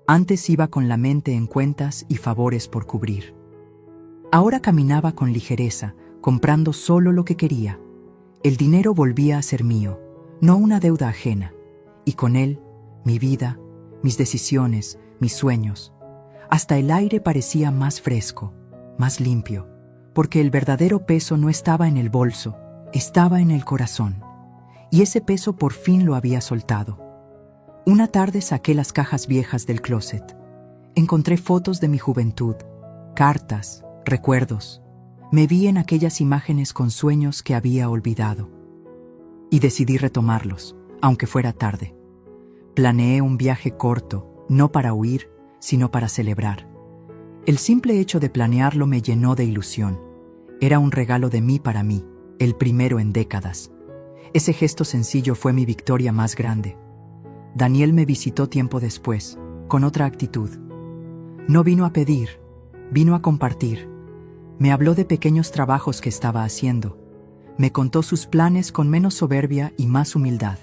[SPEAKER 1] Antes iba con la mente en cuentas y favores por cubrir. Ahora caminaba con ligereza, comprando solo lo que quería. El dinero volvía a ser mío, no una deuda ajena. Y con él, mi vida, mis decisiones, mis sueños. Hasta el aire parecía más fresco, más limpio, porque el verdadero peso no estaba en el bolso, estaba en el corazón. Y ese peso por fin lo había soltado. Una tarde saqué las cajas viejas del closet. Encontré fotos de mi juventud, cartas, recuerdos. Me vi en aquellas imágenes con sueños que había olvidado. Y decidí retomarlos, aunque fuera tarde. Planeé un viaje corto, no para huir, sino para celebrar. El simple hecho de planearlo me llenó de ilusión. Era un regalo de mí para mí, el primero en décadas. Ese gesto sencillo fue mi victoria más grande. Daniel me visitó tiempo después, con otra actitud. No vino a pedir, vino a compartir. Me habló de pequeños trabajos que estaba haciendo. Me contó sus planes con menos soberbia y más humildad.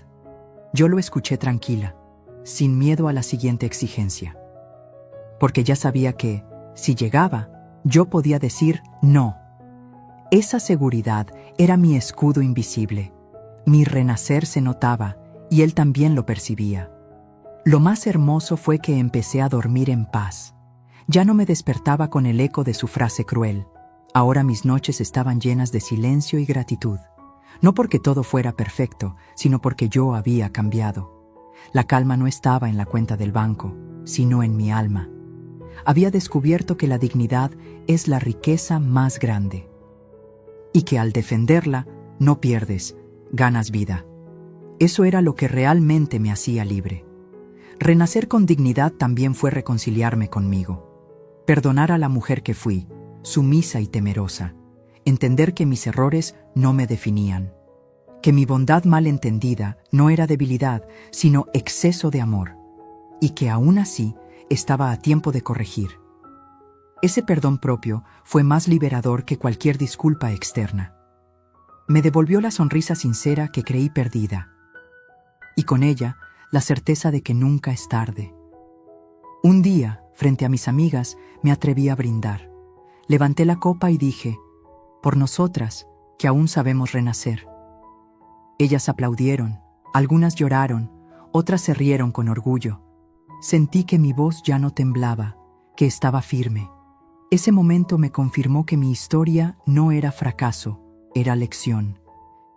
[SPEAKER 1] Yo lo escuché tranquila, sin miedo a la siguiente exigencia. Porque ya sabía que, si llegaba, yo podía decir no. Esa seguridad era mi escudo invisible. Mi renacer se notaba, y él también lo percibía. Lo más hermoso fue que empecé a dormir en paz. Ya no me despertaba con el eco de su frase cruel. Ahora mis noches estaban llenas de silencio y gratitud. No porque todo fuera perfecto, sino porque yo había cambiado. La calma no estaba en la cuenta del banco, sino en mi alma. Había descubierto que la dignidad es la riqueza más grande. Y que al defenderla, no pierdes, ganas vida. Eso era lo que realmente me hacía libre. Renacer con dignidad también fue reconciliarme conmigo. Perdonar a la mujer que fui, sumisa y temerosa. Entender que mis errores no me definían. Que mi bondad mal entendida no era debilidad, sino exceso de amor. Y que aún así estaba a tiempo de corregir. Ese perdón propio fue más liberador que cualquier disculpa externa. Me devolvió la sonrisa sincera que creí perdida. Y con ella, la certeza de que nunca es tarde. Un día, frente a mis amigas, me atreví a brindar. Levanté la copa y dije, por nosotras, que aún sabemos renacer. Ellas aplaudieron, algunas lloraron, otras se rieron con orgullo. Sentí que mi voz ya no temblaba, que estaba firme. Ese momento me confirmó que mi historia no era fracaso, era lección.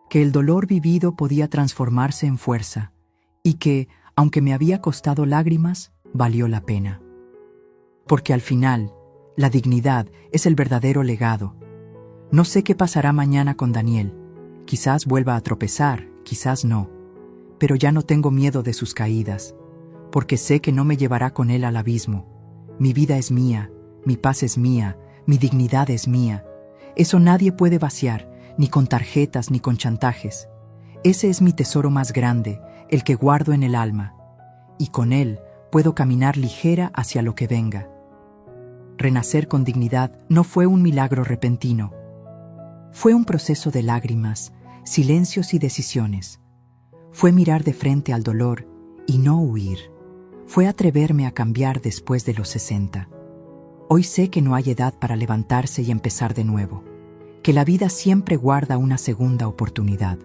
[SPEAKER 1] Que el dolor vivido podía transformarse en fuerza, y que, aunque me había costado lágrimas, valió la pena. Porque al final, la dignidad es el verdadero legado. No sé qué pasará mañana con Daniel. Quizás vuelva a tropezar, quizás no. Pero ya no tengo miedo de sus caídas, porque sé que no me llevará con él al abismo. Mi vida es mía, mi paz es mía, mi dignidad es mía. Eso nadie puede vaciar, ni con tarjetas ni con chantajes. Ese es mi tesoro más grande, el que guardo en el alma, y con él puedo caminar ligera hacia lo que venga. Renacer con dignidad no fue un milagro repentino. Fue un proceso de lágrimas, silencios y decisiones. Fue mirar de frente al dolor y no huir. fue atreverme a cambiar después de los 60. Hoy sé que no hay edad para levantarse y empezar de nuevo, que la vida siempre guarda una segunda oportunidad.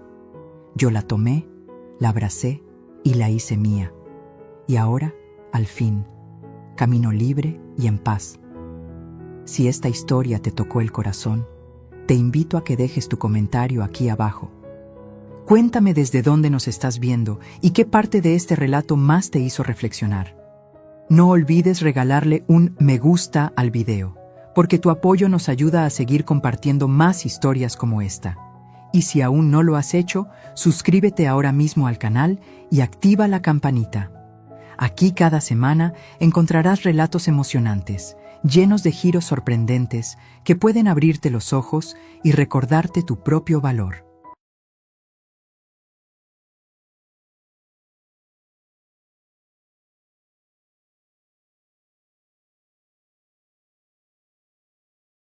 [SPEAKER 1] Yo la tomé, la abracé y la hice mía. Y ahora, al fin, camino libre y en paz. Si esta historia te tocó el corazón, te invito a que dejes tu comentario aquí abajo. Cuéntame desde dónde nos estás viendo y qué parte de este relato más te hizo reflexionar. No olvides regalarle un me gusta al video, porque tu apoyo nos ayuda a seguir compartiendo más historias como esta. Y si aún no lo has hecho, suscríbete ahora mismo al canal y activa la campanita. Aquí cada semana encontrarás relatos emocionantes, llenos de giros sorprendentes que pueden abrirte los ojos y recordarte tu propio valor.